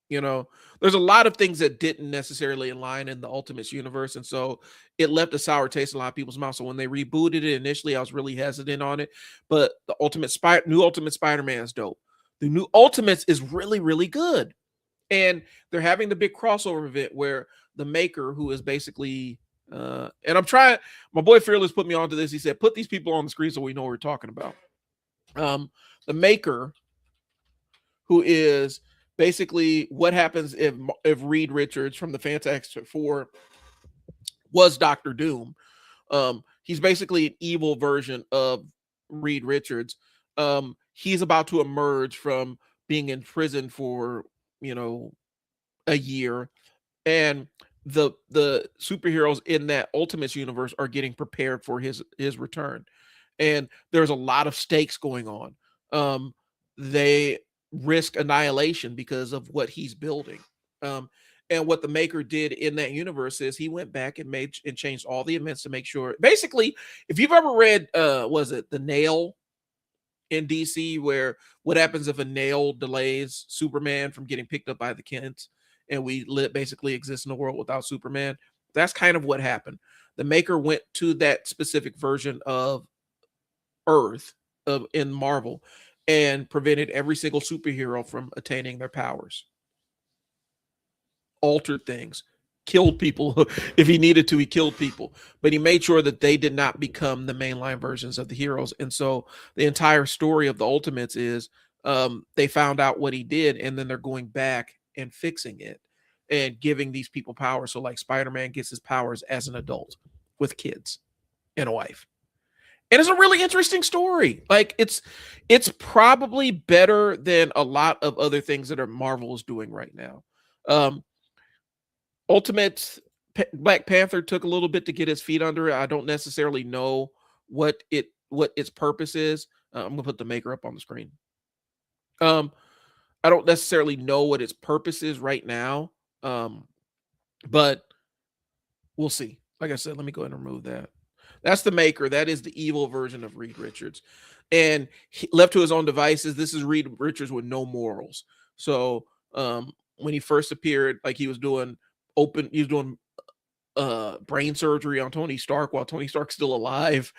You know, there's a lot of things that didn't necessarily align in the Ultimates universe, and so it left a sour taste in a lot of people's mouth. So when they rebooted it initially, I was really hesitant on it. But the new Ultimate Spider-Man is dope. The new Ultimates is really, really good. And they're having the big crossover event where the maker, who is basically and I'm trying, my boy Fearless put me onto this. He said, put these people on the screen so we know what we're talking about. The maker, who is basically what happens if Reed Richards from the Fantastic Four was Doctor Doom. He's basically an evil version of Reed Richards. He's about to emerge from being in prison for, you know, a year, and the superheroes in that Ultimates universe are getting prepared for his return, and there's a lot of stakes going on. They risk annihilation because of what he's building. um and what the maker did in that universe is he went back and made and changed all the events to make sure, basically, if you've ever read was it The Nail in DC, where what happens if a nail delays Superman from getting picked up by the Kents, and we basically exist in a world without Superman. That's kind of what happened. The maker went to that specific version of Earth in Marvel and prevented every single superhero from attaining their powers, altered things, killed people. If he needed to, he killed people, but he made sure that they did not become the mainline versions of the heroes. And so the entire story of the Ultimates is they found out what he did, and then they're going back and fixing it and giving these people power. So like Spider-Man gets his powers as an adult with kids and a wife. And it's a really interesting story. Like it's probably better than a lot of other things that are Marvel is doing right now. Um, Ultimate Black Panther took a little bit to get his feet under it. I don't necessarily know what its purpose is. I'm gonna put the maker up on the screen. Um, I don't necessarily know what its purpose is right now. But we'll see. Like I said, let me go ahead and remove that. That's the maker. That is the evil version of Reed Richards. And left to his own devices, this is Reed Richards with no morals. So when he first appeared, like he was doing brain surgery on Tony Stark while Tony Stark's still alive.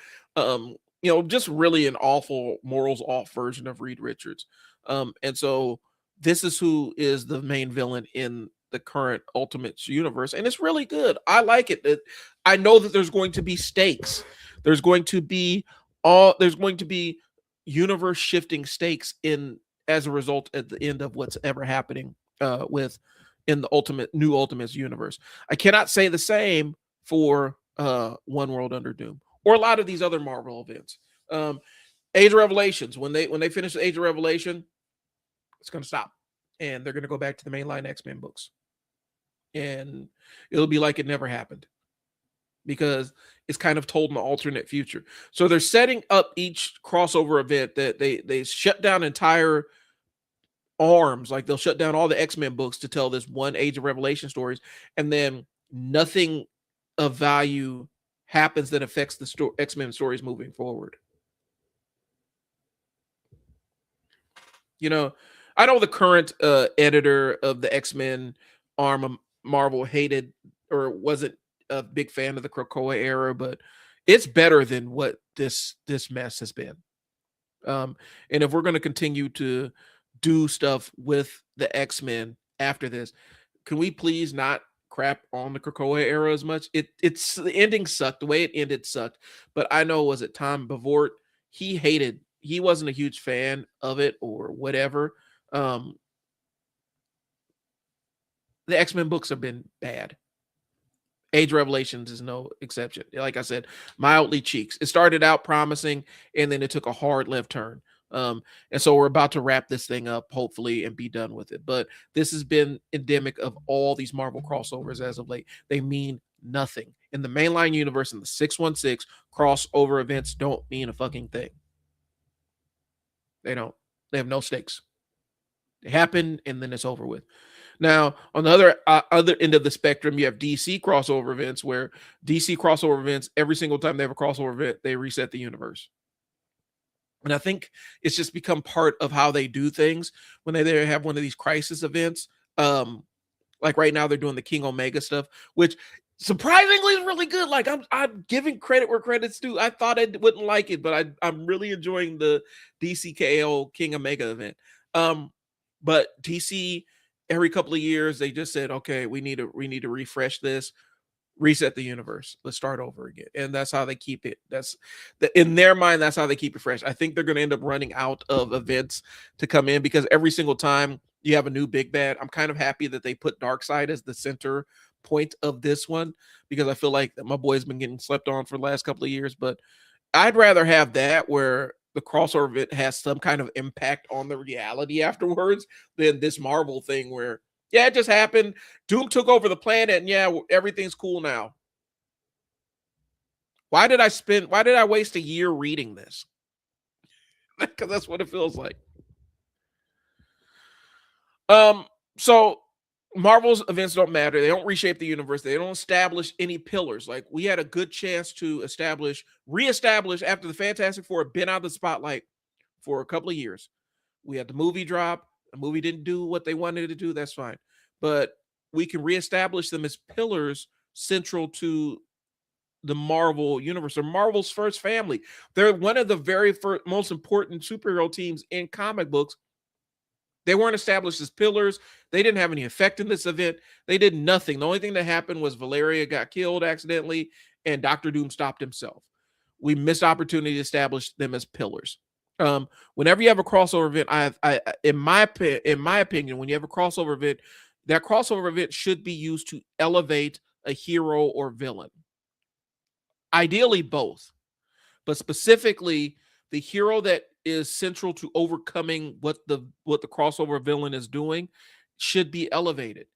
Just really an awful morals off version of Reed Richards. And so this is who is the main villain in the current Ultimates universe, and it's really good. I like it. I know that there's going to be stakes. There's going to be universe shifting stakes in as a result at the end of what's ever happening with in the new Ultimates universe. I cannot say the same for One World Under Doom or a lot of these other Marvel events. Age of Revelations, when they finish the Age of Revelation, it's going to stop, and they're going to go back to the mainline X-Men books, and it'll be like it never happened because it's kind of told in the alternate future. So they're setting up each crossover event that they shut down entire arms, like they'll shut down all the X-Men books to tell this one Age of Revelation stories, and then nothing of value happens that affects the X-Men stories moving forward. I know the current editor of the X-Men arm of Marvel hated or wasn't a big fan of the Krakoa era, but it's better than what this mess has been. And if we're going to continue to do stuff with the X-Men after this, can we please not crap on the Krakoa era as much? It's the ending sucked. The way it ended sucked. But I know, was it Tom Bavort? He wasn't a huge fan of it or whatever. The X-Men books have been bad. Age Revelations is no exception. Like I said, mildly cheeks. It started out promising, and then it took a hard left turn. And so we're about to wrap this thing up, hopefully, and be done with it. But this has been endemic of all these Marvel crossovers as of late. They mean nothing. In the mainline universe, in the 616, crossover events don't mean a fucking thing. They don't. They have no stakes. They happen, and then it's over with. Now, on the other end of the spectrum, you have DC crossover events, where DC crossover events, every single time they have a crossover event, they reset the universe. And I think it's just become part of how they do things. When they have one of these crisis events, Um, like right now they're doing the King Omega stuff, which surprisingly is really good. Like I'm giving credit where credit's due. I thought I wouldn't like it, but I'm really enjoying the DCKO King Omega event. But DC every couple of years they just said, okay, we need to refresh this, reset the universe, let's start over again, and that's how they keep it. In their mind, that's how they keep it fresh. I think they're going to end up running out of events to come in, because every single time you have a new big bad. I'm kind of happy that they put Darkseid as the center point of this one, because I feel like my boy's been getting slept on for the last couple of years. But I'd rather have that, where the crossover of it has some kind of impact on the reality afterwards, than this Marvel thing where, yeah, it just happened. Doom took over the planet, and yeah, everything's cool now. Why did I waste a year reading this? Because that's what it feels like. Um, so Marvel's events don't matter. They don't reshape the universe. They don't establish any pillars. Like, we had a good chance to reestablish after the Fantastic Four had been out of the spotlight for a couple of years. We had the movie drop. The movie didn't do what they wanted to do. That's fine. But we can reestablish them as pillars central to the Marvel universe, or Marvel's first family. They're one of the very first, most important superhero teams in comic books. They weren't established as pillars. They didn't have any effect in this event. They did nothing. The only thing that happened was Valeria got killed accidentally, and Doctor Doom stopped himself. We missed opportunity to establish them as pillars. Whenever you have a crossover event, in my opinion, when you have a crossover event, that crossover event should be used to elevate a hero or villain. Ideally, both, but specifically the hero that is central to overcoming what the crossover villain is doing should be elevated.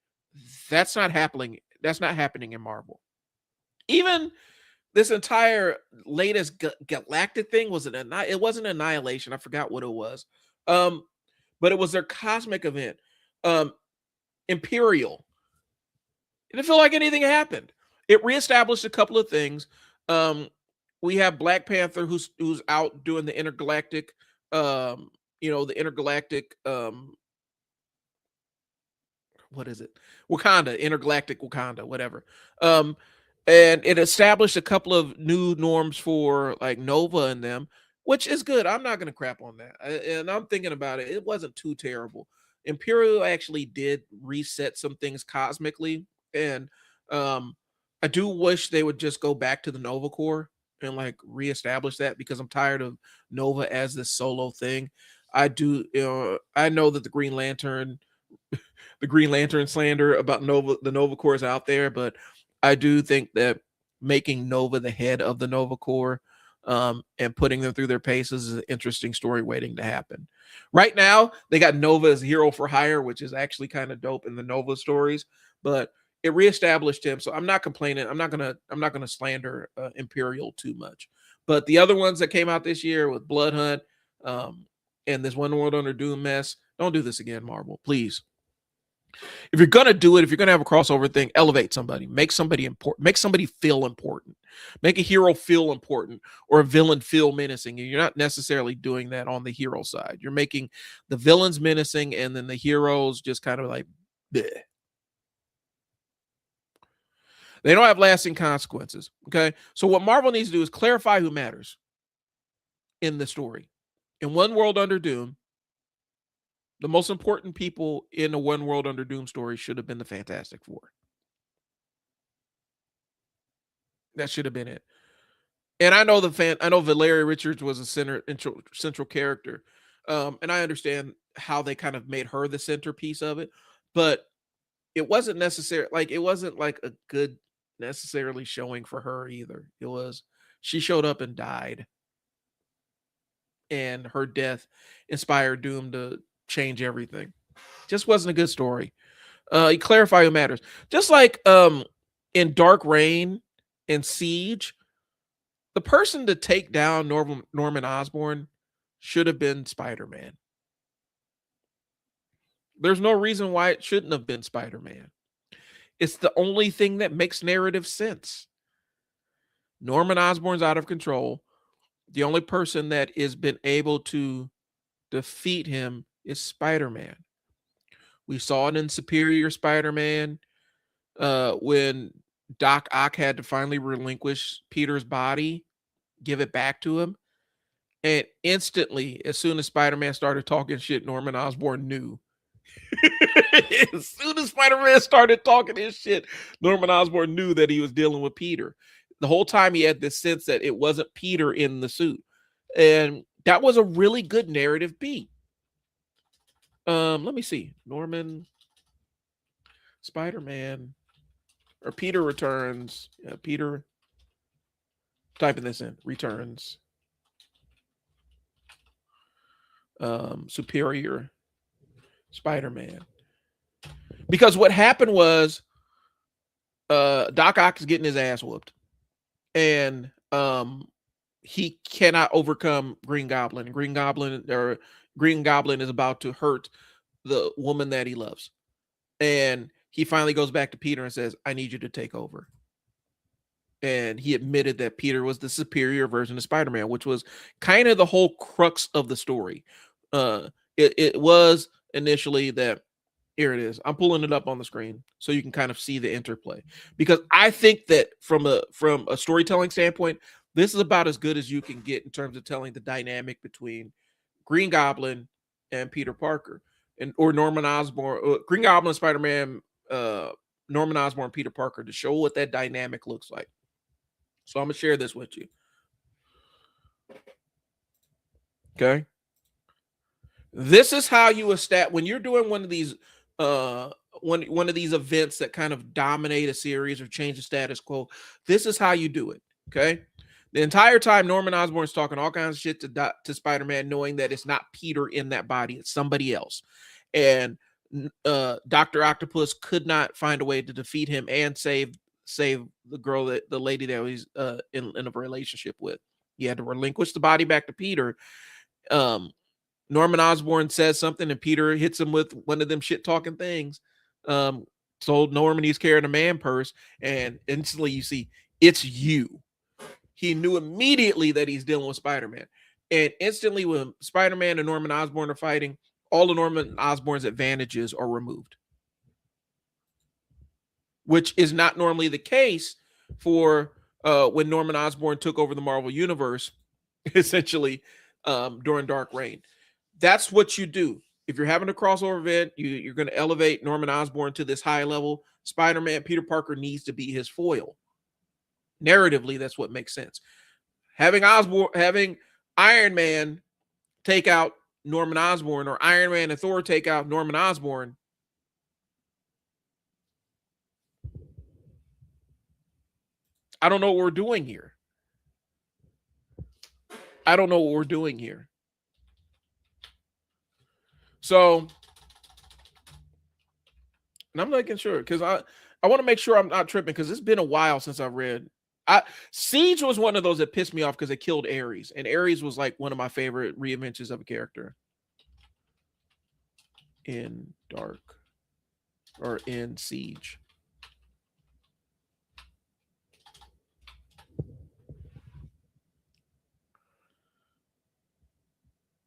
That's not happening. That's not happening in Marvel. Even this entire latest galactic thing it wasn't Annihilation. I forgot what it was. Um, but it was their cosmic event. Um, Imperial. It didn't feel like anything happened. It reestablished a couple of things. Um, we have Black Panther who's out doing the intergalactic, the intergalactic, what is it? Wakanda, intergalactic Wakanda, whatever. Um, and it established a couple of new norms for like Nova and them, which is good. I'm not gonna crap on that. And I'm thinking about it. It wasn't too terrible. Imperial actually did reset some things cosmically, and um, I do wish they would just go back to the Nova Corps and like reestablish that, because I'm tired of Nova as this solo thing. I know that the Green Lantern slander about the Nova Corps is out there, but I do think that making Nova the head of the Nova Corps, and putting them through their paces is an interesting story waiting to happen. Right now, they got Nova as hero for hire, which is actually kind of dope in the Nova stories, but it reestablished him. So I'm not complaining. I'm not gonna slander Imperial too much. But the other ones that came out this year with Blood Hunt, um, and this One World Under Doom mess, don't do this again, Marvel, please. If you're gonna do it, if you're gonna have a crossover thing, elevate somebody, make somebody important, make somebody feel important, make a hero feel important, or a villain feel menacing. And you're not necessarily doing that on the hero side. You're making the villains menacing, and then the heroes just kind of like, bleh. They don't have lasting consequences. Okay, so what Marvel needs to do is clarify who matters in the story. In One World Under Doom, the most important people in a One World Under Doom story should have been the Fantastic Four. That should have been it. And I know Valeria Richards was a central character. And I understand how they kind of made her the centerpiece of it, but it wasn't like a good necessarily showing for her either. It was She showed up and died, and her death inspired Doom to change everything. Just wasn't a good story. You clarify who matters. Just like in Dark Reign and Siege, the person to take down Norman Osborn should have been Spider-Man. There's no reason why it shouldn't have been Spider-Man. It's the only thing that makes narrative sense. Norman Osborn's out of control. The only person that has been able to defeat him is Spider-Man. We saw it in Superior Spider-Man when Doc Ock had to finally relinquish Peter's body, give it back to him. And instantly, as soon as Spider-Man started talking shit, Norman Osborn knew. As soon as Spider-Man started talking his shit, Norman Osborn knew that he was dealing with Peter. The whole time he had this sense that it wasn't Peter in the suit. And that was a really good narrative beat. Let me see. Norman, Spider-Man, or Peter returns. Yeah, Peter, typing this in, returns. Superior Spider-Man. Because what happened was Doc Ock is getting his ass whooped. And he cannot overcome Green Goblin. And Green Goblin is about to hurt the woman that he loves. And he finally goes back to Peter and says, I need you to take over. And he admitted that Peter was the superior version of Spider-Man, which was kind of the whole crux of the story. It was initially that, here it is. I'm pulling it up on the screen so you can kind of see the interplay. Because I think that from a storytelling standpoint, this is about as good as you can get in terms of telling the dynamic between Green Goblin and Peter Parker, or Norman Osborn, Green Goblin, Spider-Man, Norman Osborn, Peter Parker, to show what that dynamic looks like. So I'm gonna share this with you. Okay. This is how you establish when you're doing one of these one of these events that kind of dominate a series or change the status quo. This is how you do it. Okay. The entire time Norman Osborn's talking all kinds of shit to Spider-Man, knowing that it's not Peter in that body, it's somebody else. And Dr. Octopus could not find a way to defeat him and save the lady that he's in a relationship with. He had to relinquish the body back to Peter. Norman Osborn says something and Peter hits him with one of them shit talking things. Told Norman he's carrying a man purse, and instantly you see it's you. He knew immediately that he's dealing with Spider-Man. And instantly when Spider-Man and Norman Osborn are fighting, all of Norman Osborn's advantages are removed, which is not normally the case for when Norman Osborn took over the Marvel Universe, essentially during Dark Reign. That's what you do. If you're having a crossover event, you're going to elevate Norman Osborn to this high level. Spider-Man, Peter Parker needs to be his foil. Narratively, that's what makes sense. Having Iron Man take out Norman Osborn, or Iron Man and Thor take out Norman Osborn, I don't know what we're doing here. So, and I'm not getting sure because I want to make sure I'm not tripping because it's been a while since I've read. Siege was one of those that pissed me off because it killed Ares, and Ares was like one of my favorite reinventions of a character in Dark or in Siege.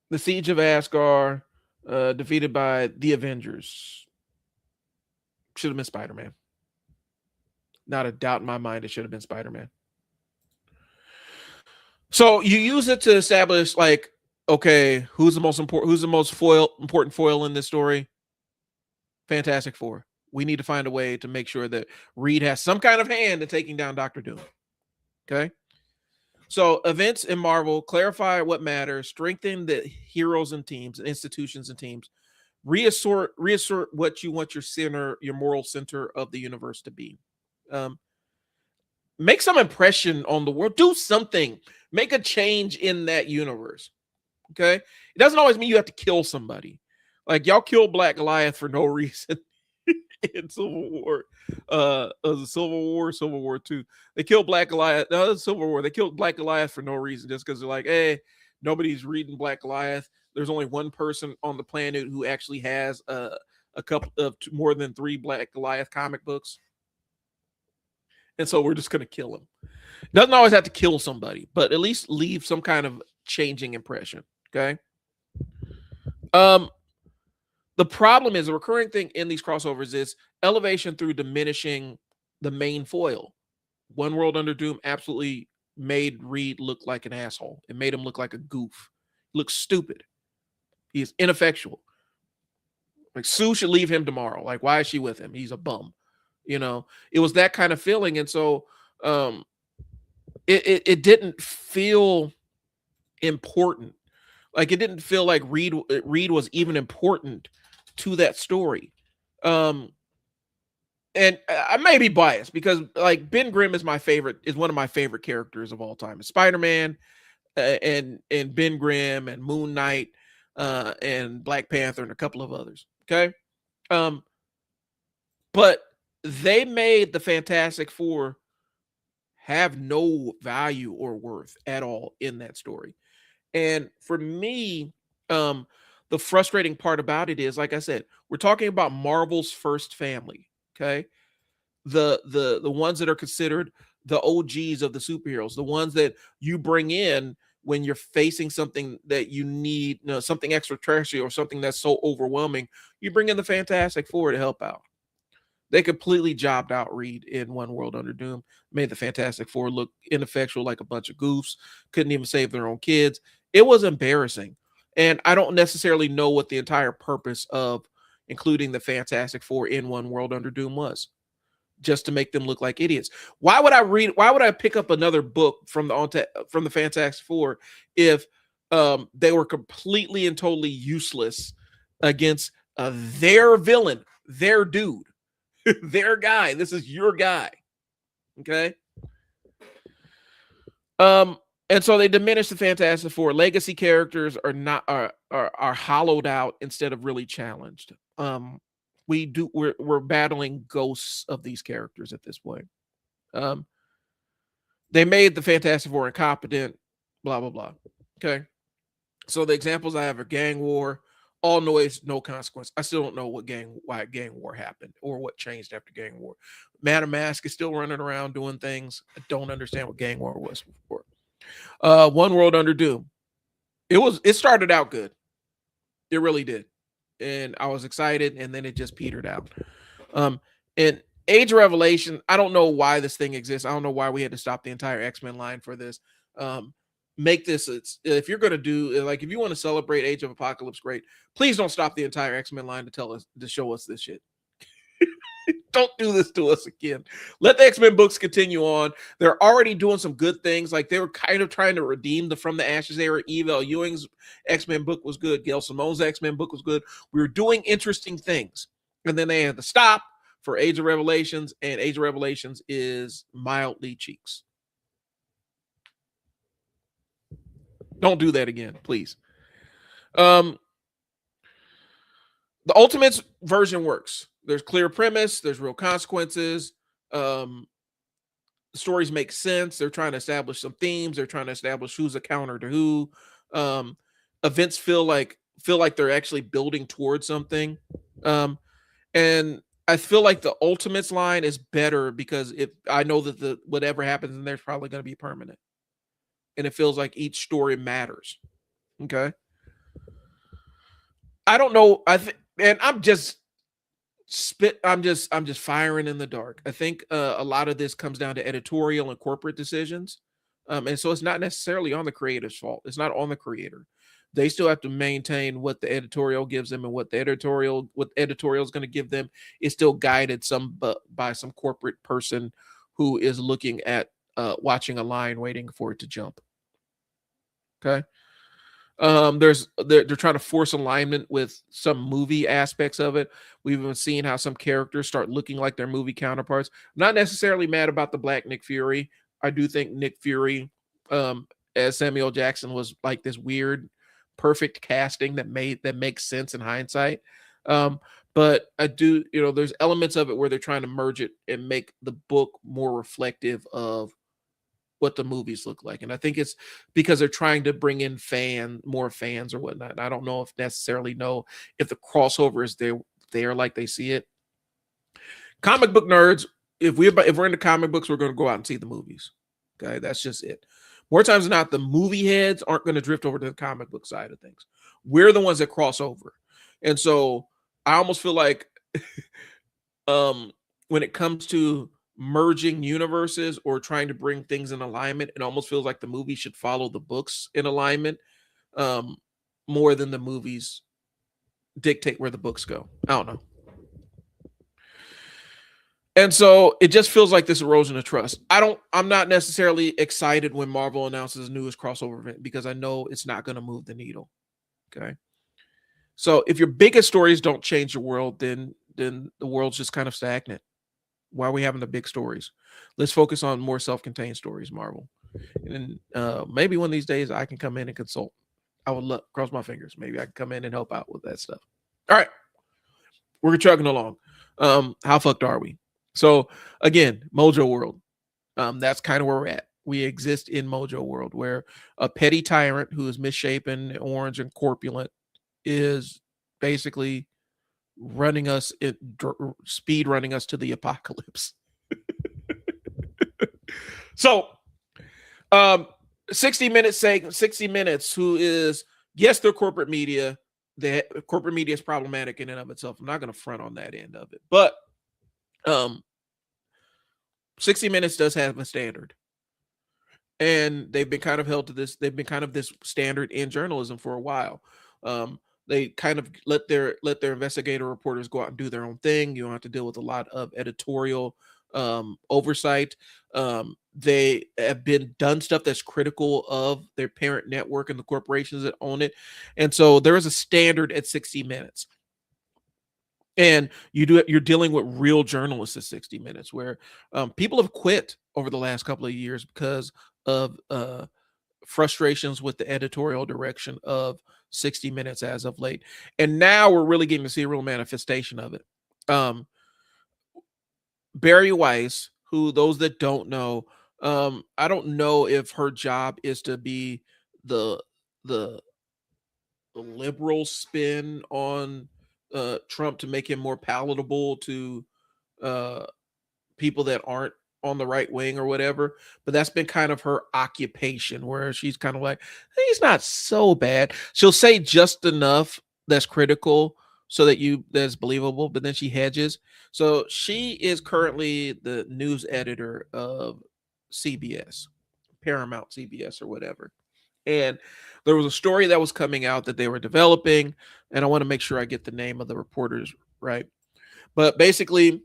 The Siege of Asgard, defeated by the Avengers. Should have been Spider-Man. Not a doubt in my mind it should have been Spider-Man. So you use it to establish, like, okay, who's the most important foil in this story? Fantastic Four. We need to find a way to make sure that Reed has some kind of hand in taking down Doctor Doom. Okay. So events in Marvel clarify what matters, strengthen the heroes and teams, institutions and teams, reassert what you want your moral center of the universe to be. Make some impression on the world. Do something. Make a change in that universe. Okay. It doesn't always mean you have to kill somebody. Like, y'all killed Black Goliath for no reason in Civil War. Civil War 2. They killed Black Goliath. No, Civil War. They killed Black Goliath for no reason, just because they're like, hey, nobody's reading Black Goliath. There's only one person on the planet who actually has a couple of more than 3 Black Goliath comic books. And so we're just going to kill him. Doesn't always have to kill somebody, but at least leave some kind of changing impression. Okay. The problem is, a recurring thing in these crossovers is elevation through diminishing the main foil. One World Under Doom absolutely made Reed look like an asshole. It made him look like a goof. He looks stupid. He's ineffectual. Like, Sue should leave him tomorrow. Like, why is she with him? He's a bum. It was that kind of feeling. And so um it didn't feel important. Like, it didn't feel like Reed was even important to that story. And I may be biased because, like, Ben Grimm is one of my favorite characters of all time. Spider-Man, and Ben Grimm and Moon Knight, and Black Panther and a couple of others. Okay. Um, but they made the Fantastic Four have no value or worth at all in that story. And for me, the frustrating part about it is, like I said, we're talking about Marvel's first family. Okay. The ones that are considered the OGs of the superheroes, the ones that you bring in when you're facing something that you need, something extraterrestrial or something that's so overwhelming. You bring in the Fantastic Four to help out. They completely jobbed out Reed in One World Under Doom, made the Fantastic Four look ineffectual like a bunch of goofs, couldn't even save their own kids. It was embarrassing. And I don't necessarily know what the entire purpose of including the Fantastic Four in One World Under Doom was. Just to make them look like idiots. Why would I pick up another book from the Fantastic Four if they were completely and totally useless against their villain, their dude, their guy? This is your guy. Okay. And so they diminish the Fantastic Four. Legacy characters are hollowed out instead of really challenged. We're battling ghosts of these characters at this point. They made the Fantastic Four incompetent, blah blah blah. Okay. So the examples I have are gang war, all noise, no consequence. I still don't know why gang war happened or what changed after gang war. Madam Mask is still running around doing things. I don't understand what gang war was before. One World Under Doom. It started out good. It really did. And I was excited, and then it just petered out. And Age of Revelation, I don't know why this thing exists. I don't know why we had to stop the entire X-Men line for this. Make this, if you're going to do, like, if you want to celebrate Age of Apocalypse, great. Please don't stop the entire X-Men line to show us this shit. Don't do this to us again. Let the X-Men books continue on. They're already doing some good things. Like, they were kind of trying to redeem the From the Ashes era. Eva Ewing's X-Men book was good. Gail Simone's X-Men book was good. We were doing interesting things. And then they had to stop for Age of Revelations, and Age of Revelations is mildly cheeks. Don't do that again, please. The Ultimates version works. There's clear premise. There's real consequences. Stories make sense. They're trying to establish some themes. They're trying to establish who's a counter to who. Events feel like they're actually building towards something. And I feel like the Ultimates line is better because I know that whatever happens in there is probably going to be permanent, and it feels like each story matters. Okay. I don't know. And I'm just firing in the dark. I think a lot of this comes down to editorial and corporate decisions. And so it's not necessarily on the creator's fault. It's not on the creator. They still have to maintain what the editorial gives them, and what editorial is going to give them is still guided by some corporate person who is looking at watching a line waiting for it to jump. Okay. They're trying to force alignment with some movie aspects of it. We've been seeing how some characters start looking like their movie counterparts. I'm not necessarily mad about the Black Nick Fury. I do think Nick Fury as Samuel Jackson was like this weird perfect casting that makes sense in hindsight. But I do, there's elements of it where they're trying to merge it and make the book more reflective of what the movies look like. And I think it's because they're trying to bring in more fans or whatnot. And I don't know if the crossover is there like they see it. Comic book nerds, if we're into comic books, we're going to go out and see the movies. Okay, that's just it. More times than not, the movie heads aren't going to drift over to the comic book side of things. We're the ones that cross over. And so I almost feel like um when it comes to merging universes or trying to bring things in alignment, it almost feels like the movie should follow the books in alignment, um more than the movies dictate where the books go. I don't know. And so it just feels like this erosion of trust. I'm not necessarily excited when Marvel announces a newest crossover event because I know it's not going to move the needle. Okay. So if your biggest stories don't change the world, then the world's just kind of stagnant. Why are we having the big stories? Let's focus on more self-contained stories, Marvel. And maybe one of these days I can come in and consult. I would love, cross my fingers. Maybe I can come in and help out with that stuff. All right, we're chugging along. How fucked are we? So again, Mojo World. That's kind of where we're at. We exist in Mojo World, where a petty tyrant who is misshapen, orange, and corpulent is basically running us, speed running us to the apocalypse. So, 60 Minutes saying 60 Minutes, who is, yes, they're corporate media. The corporate media is problematic in and of itself. I'm not going to front on that end of it, but 60 Minutes does have a standard, and they've been kind of held to this. They've been kind of this standard in journalism for a while. They kind of let their investigative reporters go out and do their own thing. You don't have to deal with a lot of editorial oversight. They have been done stuff that's critical of their parent network and the corporations that own it, and so there is a standard at 60 Minutes. And you're dealing with real journalists at 60 Minutes, where people have quit over the last couple of years because of frustrations with the editorial direction of 60 Minutes as of late. And now we're really getting to see a real manifestation of it. Barry Weiss, who, those that don't know, I don't know if her job is to be the the liberal spin on Trump to make him more palatable to uh, people that aren't on the right wing or whatever. But that's been kind of her occupation, where she's kind of like, he's not so bad. She'll say just enough that's critical so that that's believable, but then she hedges. So she is currently the news editor of CBS, Paramount CBS or whatever. And there was a story that was coming out that they were developing, and I want to make sure I get the name of the reporters right. But basically,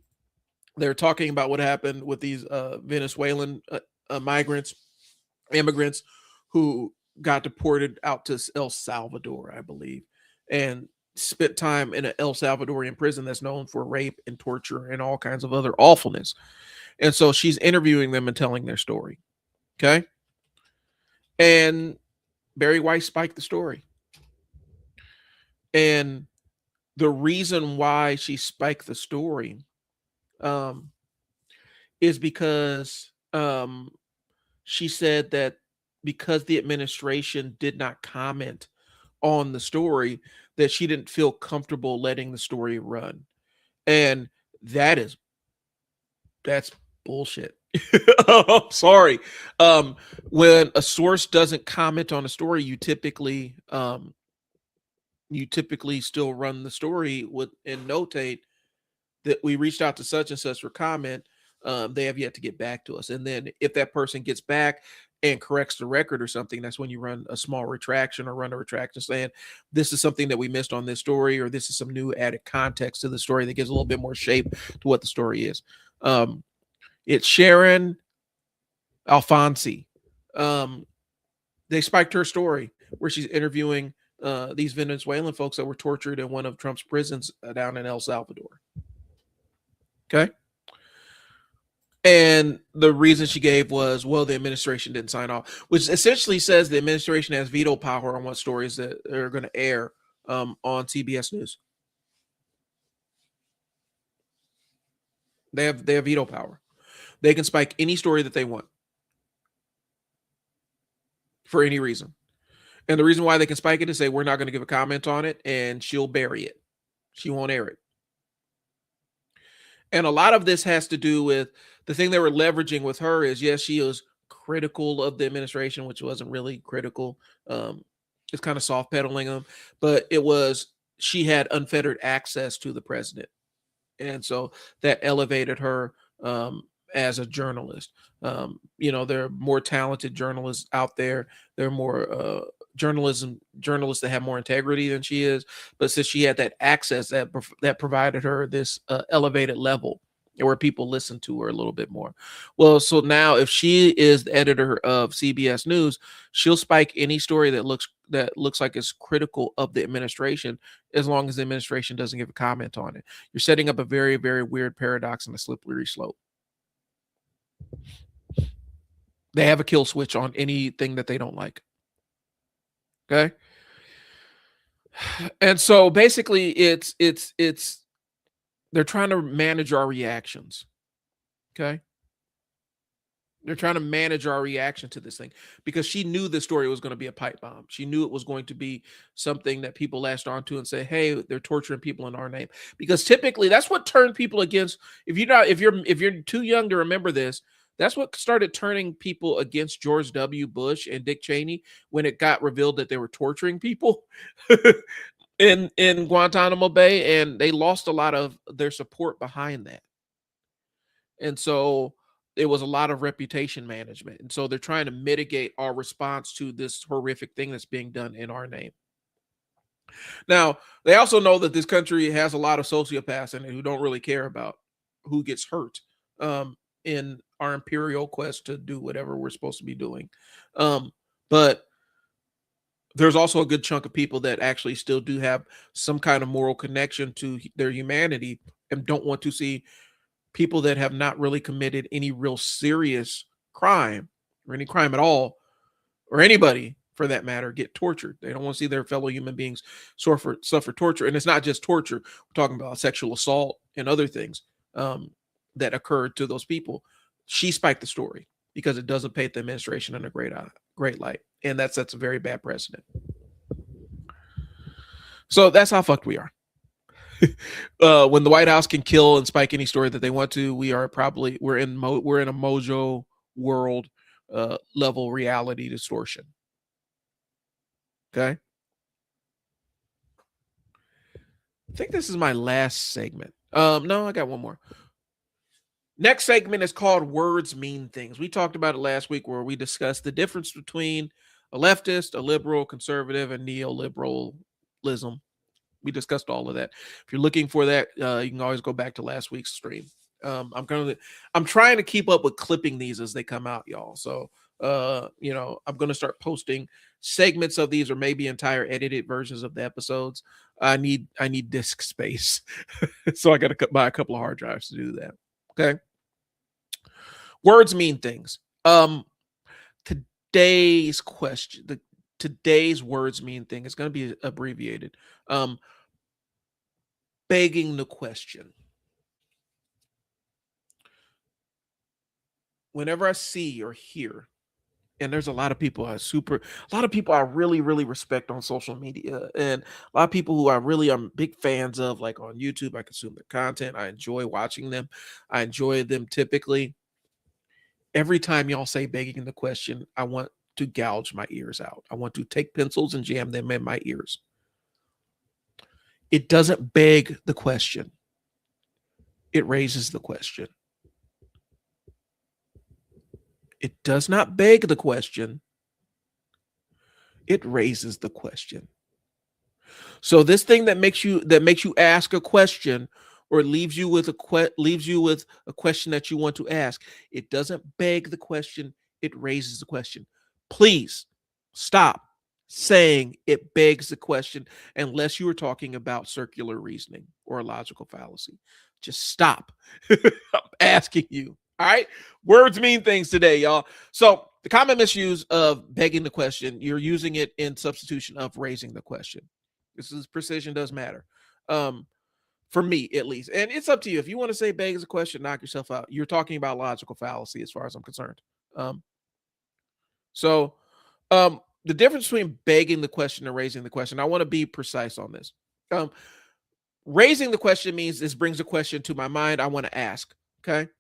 they're talking about what happened with these Venezuelan immigrants who got deported out to El Salvador, I believe, and spent time in an El Salvadorian prison that's known for rape and torture and all kinds of other awfulness. And so she's interviewing them and telling their story. Okay. And Barry Weiss spiked the story. And the reason why she spiked the story is because she said that because the administration did not comment on the story, that she didn't feel comfortable letting the story run. And that's bullshit. I'm sorry. When a source doesn't comment on a story, you typically still run the story with and notate that we reached out to such and such for comment. They have yet to get back to us. And then if that person gets back and corrects the record or something, that's when you run a small retraction or run a retraction saying, this is something that we missed on this story, or this is some new added context to the story that gives a little bit more shape to what the story is. It's Sharon Alfonsi. They spiked her story where she's interviewing these Venezuelan folks that were tortured in one of Trump's prisons down in El Salvador. Okay. And the reason she gave was, well, the administration didn't sign off, which essentially says the administration has veto power on what stories that are going to air on CBS News. They have veto power. They can spike any story that they want for any reason. And the reason why they can spike it is say, we're not going to give a comment on it, and she'll bury it. She won't air it. And a lot of this has to do with the thing they were leveraging with her is, yes, she was critical of the administration, which wasn't really critical. It's kind of soft pedaling them, but it was she had unfettered access to the president, and so that elevated her as a journalist. There are more talented journalists out there. There are more journalists that have more integrity than she is. But since she had that access, that provided her this elevated level where people listen to her a little bit more. Well, so now if she is the editor of CBS News, she'll spike any story that looks like it's critical of the administration, as long as the administration doesn't give a comment on it. You're setting up a very, very weird paradox and a slippery slope. They have a kill switch on anything that they don't like. Okay. And so basically it's they're trying to manage our reactions. Okay. They're trying to manage our reaction to this thing because she knew the story was going to be a pipe bomb. She knew it was going to be something that people latched onto and say, "Hey, they're torturing people in our name." Because typically, that's what turned people against. If you're too young to remember this, that's what started turning people against George W. Bush and Dick Cheney when it got revealed that they were torturing people in Guantanamo Bay, and they lost a lot of their support behind that. And so it was a lot of reputation management. And so they're trying to mitigate our response to this horrific thing that's being done in our name. Now, they also know that this country has a lot of sociopaths in it who don't really care about who gets hurt in our imperial quest to do whatever we're supposed to be doing. But there's also a good chunk of people that actually still do have some kind of moral connection to their humanity and don't want to see people that have not really committed any real serious crime or any crime at all, or anybody for that matter, get tortured. They don't want to see their fellow human beings suffer torture. And it's not just torture. We're talking about sexual assault and other things that occurred to those people. She spiked the story because it doesn't paint the administration in a great light. And that sets a very bad precedent. So that's how fucked we are. When the White House can kill and spike any story that they want to, we're in a Mojo World level reality distortion. Okay. I think this is my last segment. No, I got one more. Next segment is called Words Mean Things. We talked about it last week where we discussed the difference between a leftist, a liberal, conservative, and neoliberalism. We discussed all of that. If you're looking for that, you can always go back to last week's stream. I'm trying to keep up with clipping these as they come out, y'all. So I'm going to start posting segments of these or maybe entire edited versions of the episodes. I need disk space. So I got to buy a couple of hard drives to do that. Okay. Words mean things. Today's question, today's words mean thing is going to be abbreviated. Begging the question. Whenever I see or hear, and there's a lot of people I really, really respect on social media, and a lot of people who I'm big fans of, like on YouTube. I consume their content. I enjoy watching them. I enjoy them typically. Every time y'all say begging the question, I want to gouge my ears out. I want to take pencils and jam them in my ears. It doesn't beg the question. It raises the question. It does not beg the question. It raises the question. So this thing that makes you ask a question or leaves you with a question that you want to ask, it doesn't beg the question, it raises the question. Please stop saying it begs the question unless you are talking about circular reasoning or a logical fallacy. Just stop. I'm asking you. All right. Words mean things today, y'all. So the common misuse of begging the question, you're using it in substitution of raising the question. This is precision does matter. For me, at least. And it's up to you. If you want to say beg is a question, knock yourself out. You're talking about logical fallacy as far as I'm concerned. The difference between begging the question and raising the question, I want to be precise on this. Raising the question means this brings a question to my mind I want to ask. Okay.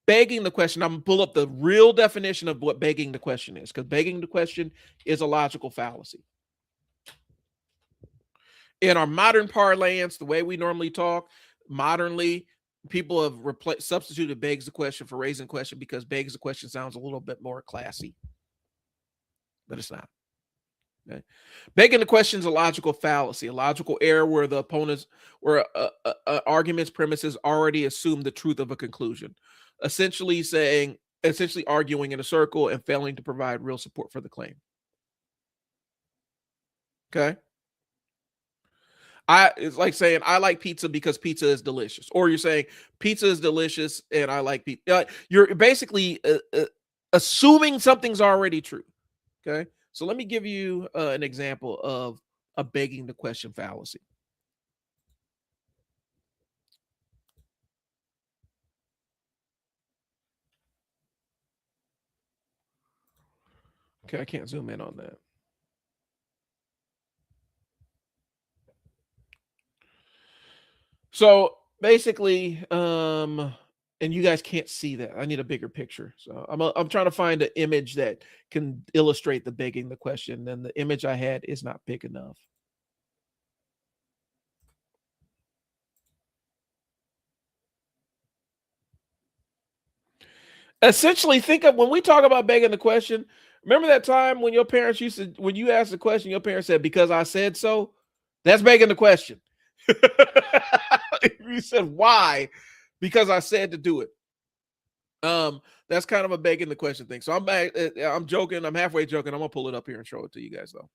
Begging the question, I'm going to pull up the real definition of what begging the question is, because begging the question is a logical fallacy. In our modern parlance, the way we normally talk, modernly, people have substituted begs the question for raising the question because begs the question sounds a little bit more classy, but it's not. Okay? Begging the question is a logical fallacy, a logical error where the opponent's where argument's premises already assume the truth of a conclusion, essentially arguing in a circle and failing to provide real support for the claim. Okay. It's like saying I like pizza because pizza is delicious, or you're saying pizza is delicious and I like pizza. You're basically assuming something's already true. Okay, so let me give you an example of a begging the question fallacy. Okay, I can't zoom in on that. So basically, and you guys can't see that. I need a bigger picture. So I'm trying to find an image that can illustrate the begging the question. And the image I had is not big enough. Essentially, think of when we talk about begging the question. Remember that time when your parents when you asked the question, your parents said, "Because I said so." That's begging the question. You said why? Because I said to do it. That's kind of a begging the question thing. So I'm back. I'm joking. I'm halfway joking. I'm gonna pull it up here and show it to you guys though.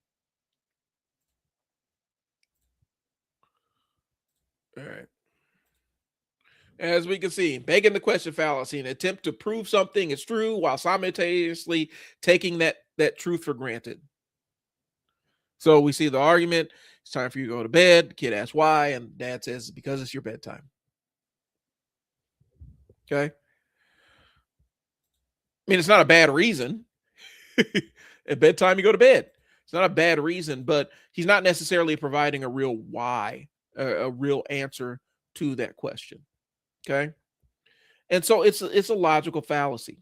All right. As we can see, begging the question fallacy, an attempt to prove something is true while simultaneously taking that truth for granted. So we see the argument. It's time for you to go to bed. The kid asks why, and dad says because it's your bedtime. Okay. I mean, it's not a bad reason. At bedtime, you go to bed. It's not a bad reason, but he's not necessarily providing a real why, a real answer to that question. Okay. And so it's a logical fallacy.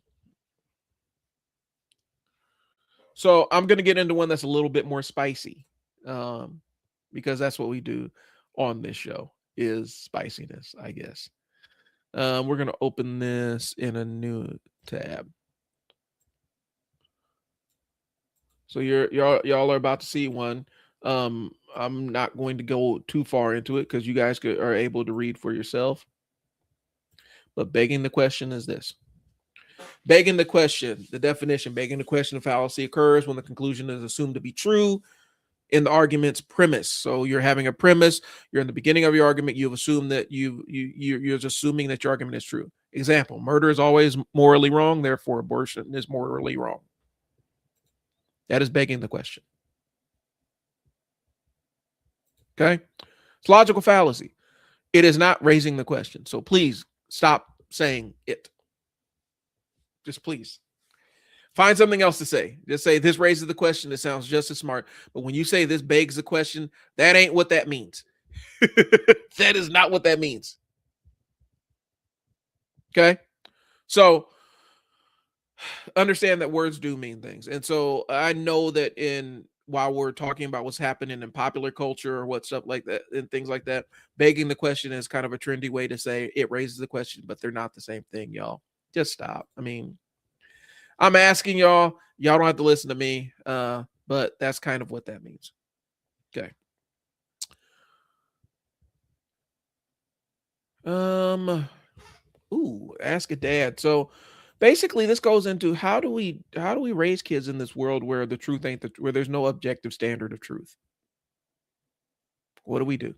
So I'm going to get into one that's a little bit more spicy, because that's what we do on this show is spiciness, I guess. We're going to open this in a new tab. So y'all are about to see one. I'm not going to go too far into it because you guys are able to read for yourself. But begging the question is this. Begging the question, the definition, begging the question of fallacy occurs when the conclusion is assumed to be true in the argument's premise. So you're having a premise, you're in the beginning of your argument, you've assumed that you're just assuming that your argument is true. Example, murder is always morally wrong, therefore abortion is morally wrong. That is begging the question. Okay? It's logical fallacy. It is not raising the question. So please stop saying it. Just please. Find something else to say. Just say this raises the question. It sounds just as smart. But when you say this begs the question, that ain't what that means. That is not what that means. Okay? So understand that words do mean things. And so I know that while we're talking about what's happening in popular culture or what stuff like that and things like that, begging the question is kind of a trendy way to say it raises the question, but they're not the same thing, y'all. Just stop. I mean, I'm asking y'all don't have to listen to me, but that's kind of what that means. Okay. Ask a dad. So basically this goes into how do we raise kids in this world where the truth ain't where there's no objective standard of truth? What do we do?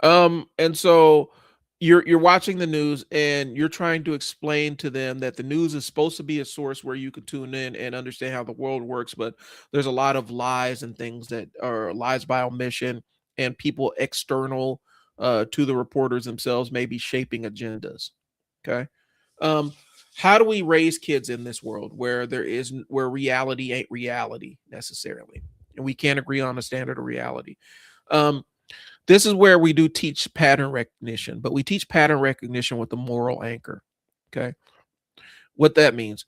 And so you're watching the news and you're trying to explain to them that the news is supposed to be a source where you can tune in and understand how the world works, but there's a lot of lies and things that are lies by omission, and people external to the reporters themselves may be shaping agendas. Okay. Um, how do we raise kids in this world where where reality ain't reality necessarily, and we can't agree on a standard of reality? This is where we do teach pattern recognition, but we teach pattern recognition with a moral anchor. Okay. What that means.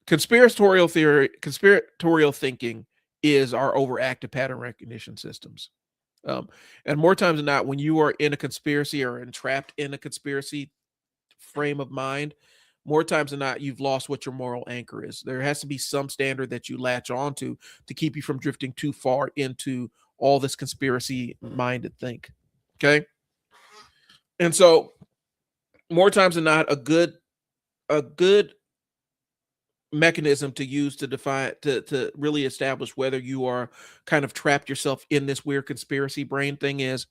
Conspiratorial thinking is our overactive pattern recognition systems. And more times than not, when you are in a conspiracy or entrapped in a conspiracy frame of mind, more times than not, you've lost what your moral anchor is. There has to be some standard that you latch onto to keep you from drifting too far into all this conspiracy minded think. Okay. And so more times than not, a good mechanism to use to define to really establish whether you are kind of trapped yourself in this weird conspiracy brain thing is,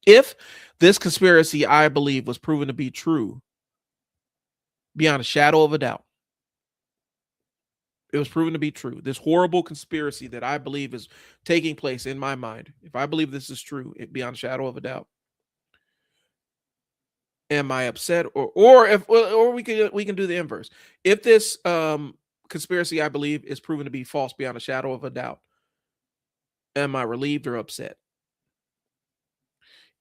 if this conspiracy I believe was proven to be true beyond a shadow of a doubt, it was proven to be true, this horrible conspiracy that I believe is taking place in my mind, if I believe this is true beyond a shadow of a doubt, am I upset, or we can do the inverse. If this conspiracy I believe is proven to be false beyond a shadow of a doubt, am I relieved or upset?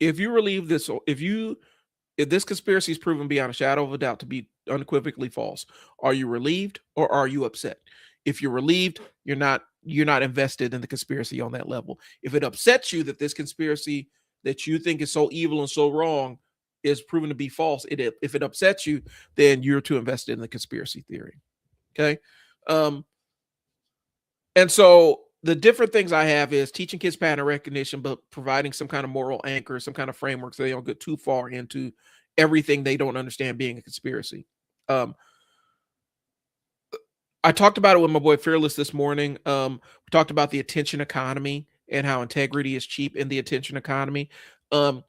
If you relieve this, if this conspiracy is proven beyond a shadow of a doubt to be unequivocally false, are you relieved or are you upset? If you're relieved, you're not invested in the conspiracy on that level. If it upsets you that this conspiracy that you think is so evil and so wrong is proven to be false, if it upsets you, then you're too invested in the conspiracy theory. Okay. Um, and so the different things I have is teaching kids pattern recognition, but providing some kind of moral anchor, some kind of framework so they don't get too far into everything they don't understand being a conspiracy. Um, I talked about it with my boy Fearless this morning. We talked about the attention economy and how integrity is cheap in the attention economy. Um,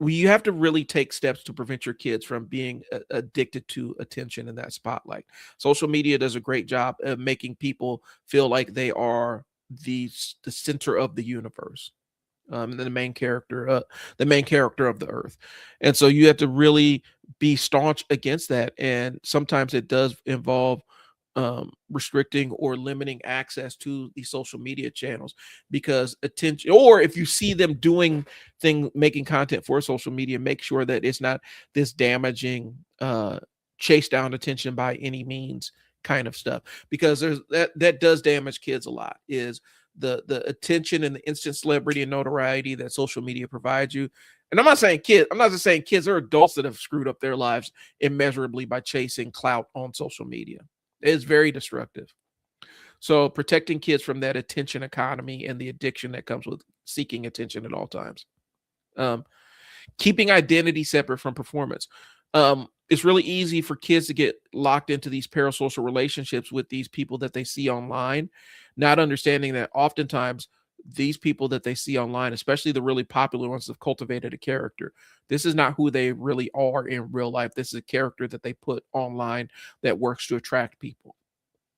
you have to really take steps to prevent your kids from being addicted to attention in that spotlight. Social media does a great job of making people feel like they are the center of the universe, the main character of the earth. And so you have to really be staunch against that. And sometimes it does involve restricting or limiting access to the social media channels, because attention, or if you see them making content for social media, make sure that it's not this damaging, chase down attention by any means kind of stuff, because there's that does damage kids a lot, is the attention and the instant celebrity and notoriety that social media provides you. And I'm not just saying kids, there are adults that have screwed up their lives immeasurably by chasing clout on social media. It's very destructive. So protecting kids from that attention economy and the addiction that comes with seeking attention at all times. Um, Keeping identity separate from performance. It's really easy for kids to get locked into these parasocial relationships with these people that they see online, not understanding that oftentimes these people that they see online, especially the really popular ones, have cultivated a character. This is not who they really are in real life. This is a character that they put online that works to attract people.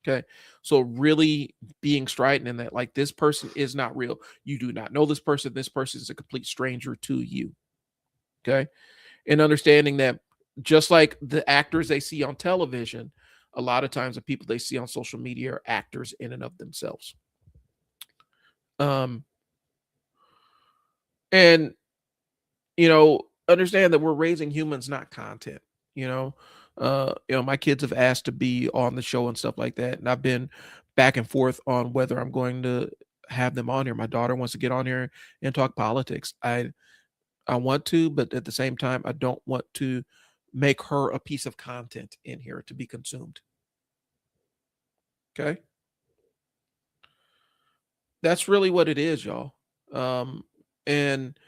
Okay. So really being strident in that, like, this person is not real. You do not know this person. This person is a complete stranger to you. Okay. And understanding that just like the actors they see on television, a lot of times the people they see on social media are actors in and of themselves. Um, and understand that we're raising humans, not content. You know, my kids have asked to be on the show and stuff like that, and I've been back and forth on whether I'm going to have them on here. My daughter wants to get on here and talk politics. I want to, but at the same time, I don't want to make her a piece of content in here to be consumed. Okay, that's really what it is, y'all. And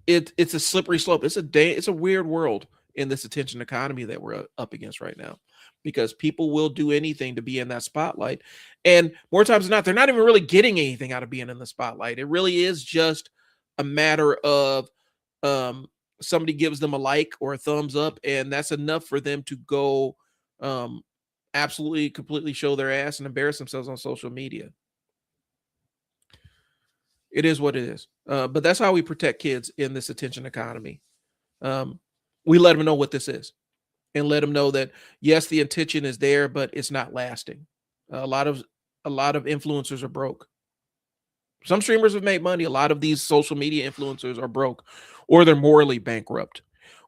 it's a slippery slope. It's a weird world in this attention economy that we're up against right now, because people will do anything to be in that spotlight. And more times than not, they're not even really getting anything out of being in the spotlight. It really is just a matter of somebody gives them a like or a thumbs up, and that's enough for them to go um, absolutely completely show their ass and embarrass themselves on social media. It is what it is. But that's how we protect kids in this attention economy. Um, we let them know what this is, and let them know that yes, the intention is there, but it's not lasting. A lot of influencers are broke. Some streamers have made money. A lot of these social media influencers are broke, or they're morally bankrupt.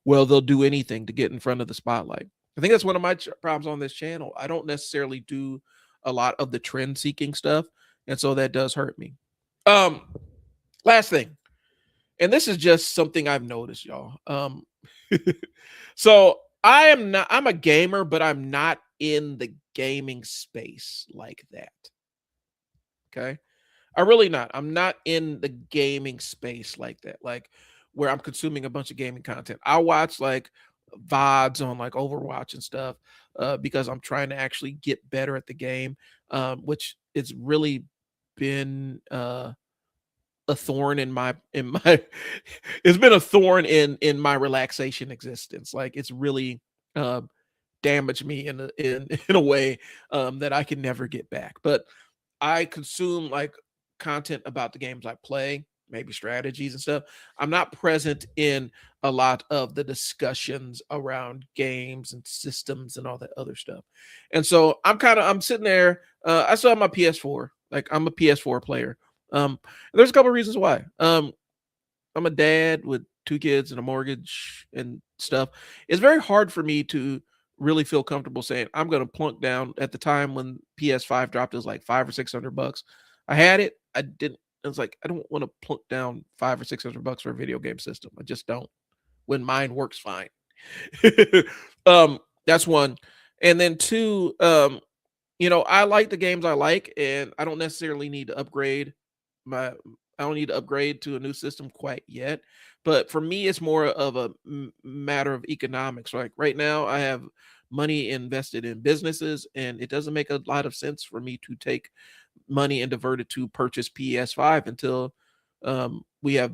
Well, they'll do anything to get in front of the spotlight. I think that's one of my problems on this channel. I don't necessarily do a lot of the trend seeking stuff. and so that does hurt me. Um, Last thing, and this is just something I've noticed, y'all. So I'm a gamer, but I'm not in the gaming space like that. Okay. I'm really not. I'm not in the gaming space like that, like where I'm consuming a bunch of gaming content. I watch like VODs on like Overwatch and stuff because I'm trying to actually get better at the game, which it's really been a thorn in my it's been a thorn in my relaxation existence. Like it's really uh, damaged me in a way that I can never get back. But I consume like content about the games I play, maybe strategies and stuff. I'm not present in a lot of the discussions around games and systems and all that other stuff. And so I'm sitting there. I still have my PS4. Like I'm a PS4 player. There's a couple of reasons why. I'm a dad with two kids and a mortgage and stuff. It's very hard for me to really feel comfortable saying I'm going to plunk down. At the time when PS5 dropped, it was like $500 or $600. I had it. I didn't. I was like, I don't want to plunk down $500 or $600 for a video game system. I just don't. When mine works fine. That's one. And then two, I like the games I like, and I don't necessarily need to upgrade my I don't need to upgrade to a new system quite yet. But for me, it's more of a matter of economics. Like right now, I have money invested in businesses, and it doesn't make a lot of sense for me to take money and divert it to purchase PS5 until we have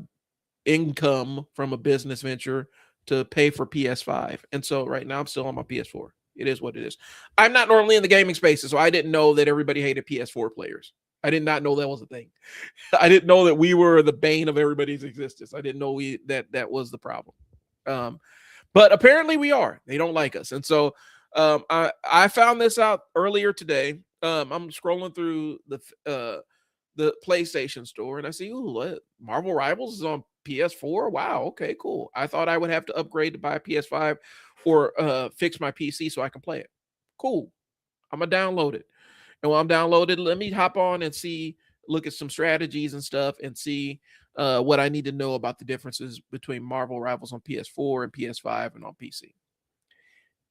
income from a business venture to pay for PS5. And so right now I'm still on my PS4. It is what it is. I'm not normally in the gaming spaces, so I didn't know that everybody hated PS4 players. I did not know that was a thing. I didn't know that we were the bane of everybody's existence. I didn't know that was the problem. Um, but apparently we are. They don't like us. And so I found this out earlier today. I'm scrolling through the PlayStation store and I see, ooh, Marvel Rivals is on PS4. Wow, okay, cool. I thought I would have to upgrade to buy a PS5 or fix my PC so I can play it. Cool. I'm gonna download it. And while I'm downloaded, let me hop on and look at some strategies and stuff and see what I need to know about the differences between Marvel Rivals on PS4 and PS5 and on PC.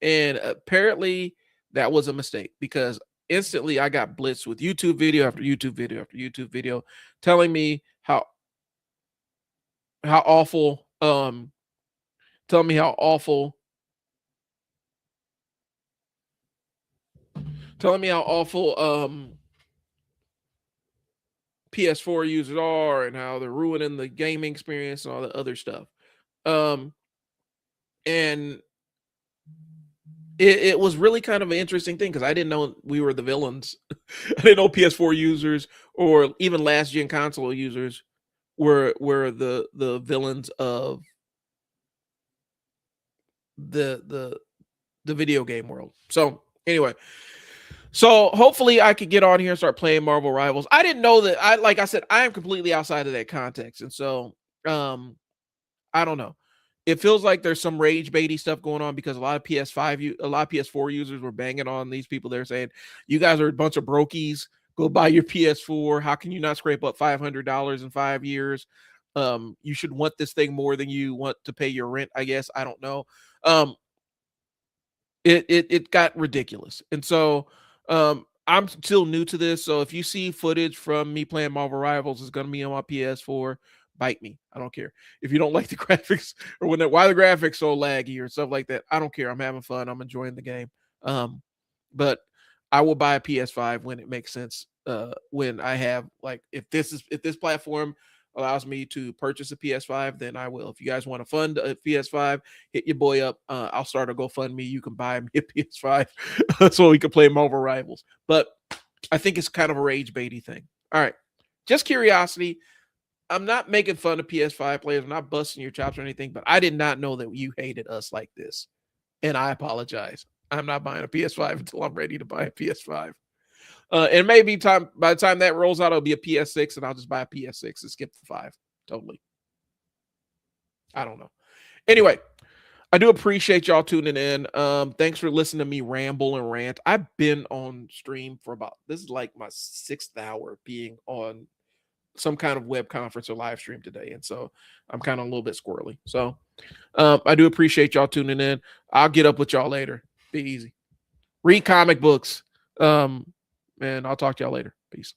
And apparently that was a mistake because instantly I got blitzed with YouTube video after YouTube video after YouTube video telling me how awful telling me how awful telling me how awful PS4 users are and how they're ruining the gaming experience and all the other stuff. And it was really kind of an interesting thing because I didn't know we were the villains. I didn't know PS4 users or even last gen console users were the villains of the video game world. So anyway, so hopefully I could get on here and start playing Marvel Rivals. I didn't know that like I said, I am completely outside of that context. And so I don't know. It feels like there's some rage baity stuff going on because a lot of PS4 users were banging on these people. They're saying, you guys are a bunch of brokies. Go buy your PS4. How can you not scrape up $500 in 5 years? You should want this thing more than you want to pay your rent, I guess. I don't know. It got ridiculous. And so I'm still new to this. So if you see footage from me playing Marvel Rivals, it's gonna be on my PS4. Bite me. I don't care. If you don't like the graphics or why the graphics so laggy or stuff like that, I don't care. I'm having fun. I'm enjoying the game. But I will buy a PS5 when it makes sense. When I have like if this platform allows me to purchase a PS5, then I will. If you guys want to fund a PS5, hit your boy up. I'll start a GoFundMe. You can buy me a PS5 so we can play Marvel Rivals. But I think it's kind of a rage baity thing. All right. Just curiosity. I'm not making fun of PS5 players. I'm not busting your chops or anything, but I did not know that you hated us like this. And I apologize. I'm not buying a PS5 until I'm ready to buy a PS5. And maybe by the time that rolls out, it'll be a PS6, and I'll just buy a PS6 and skip the 5. Totally. I don't know. Anyway, I do appreciate y'all tuning in. Thanks for listening to me ramble and rant. I've been on stream for about, this is like my 6th hour being on some kind of web conference or live stream today. And so I'm kind of a little bit squirrely. So I do appreciate y'all tuning in. I'll get up with y'all later. Be easy. Read comic books. And I'll talk to y'all later. Peace.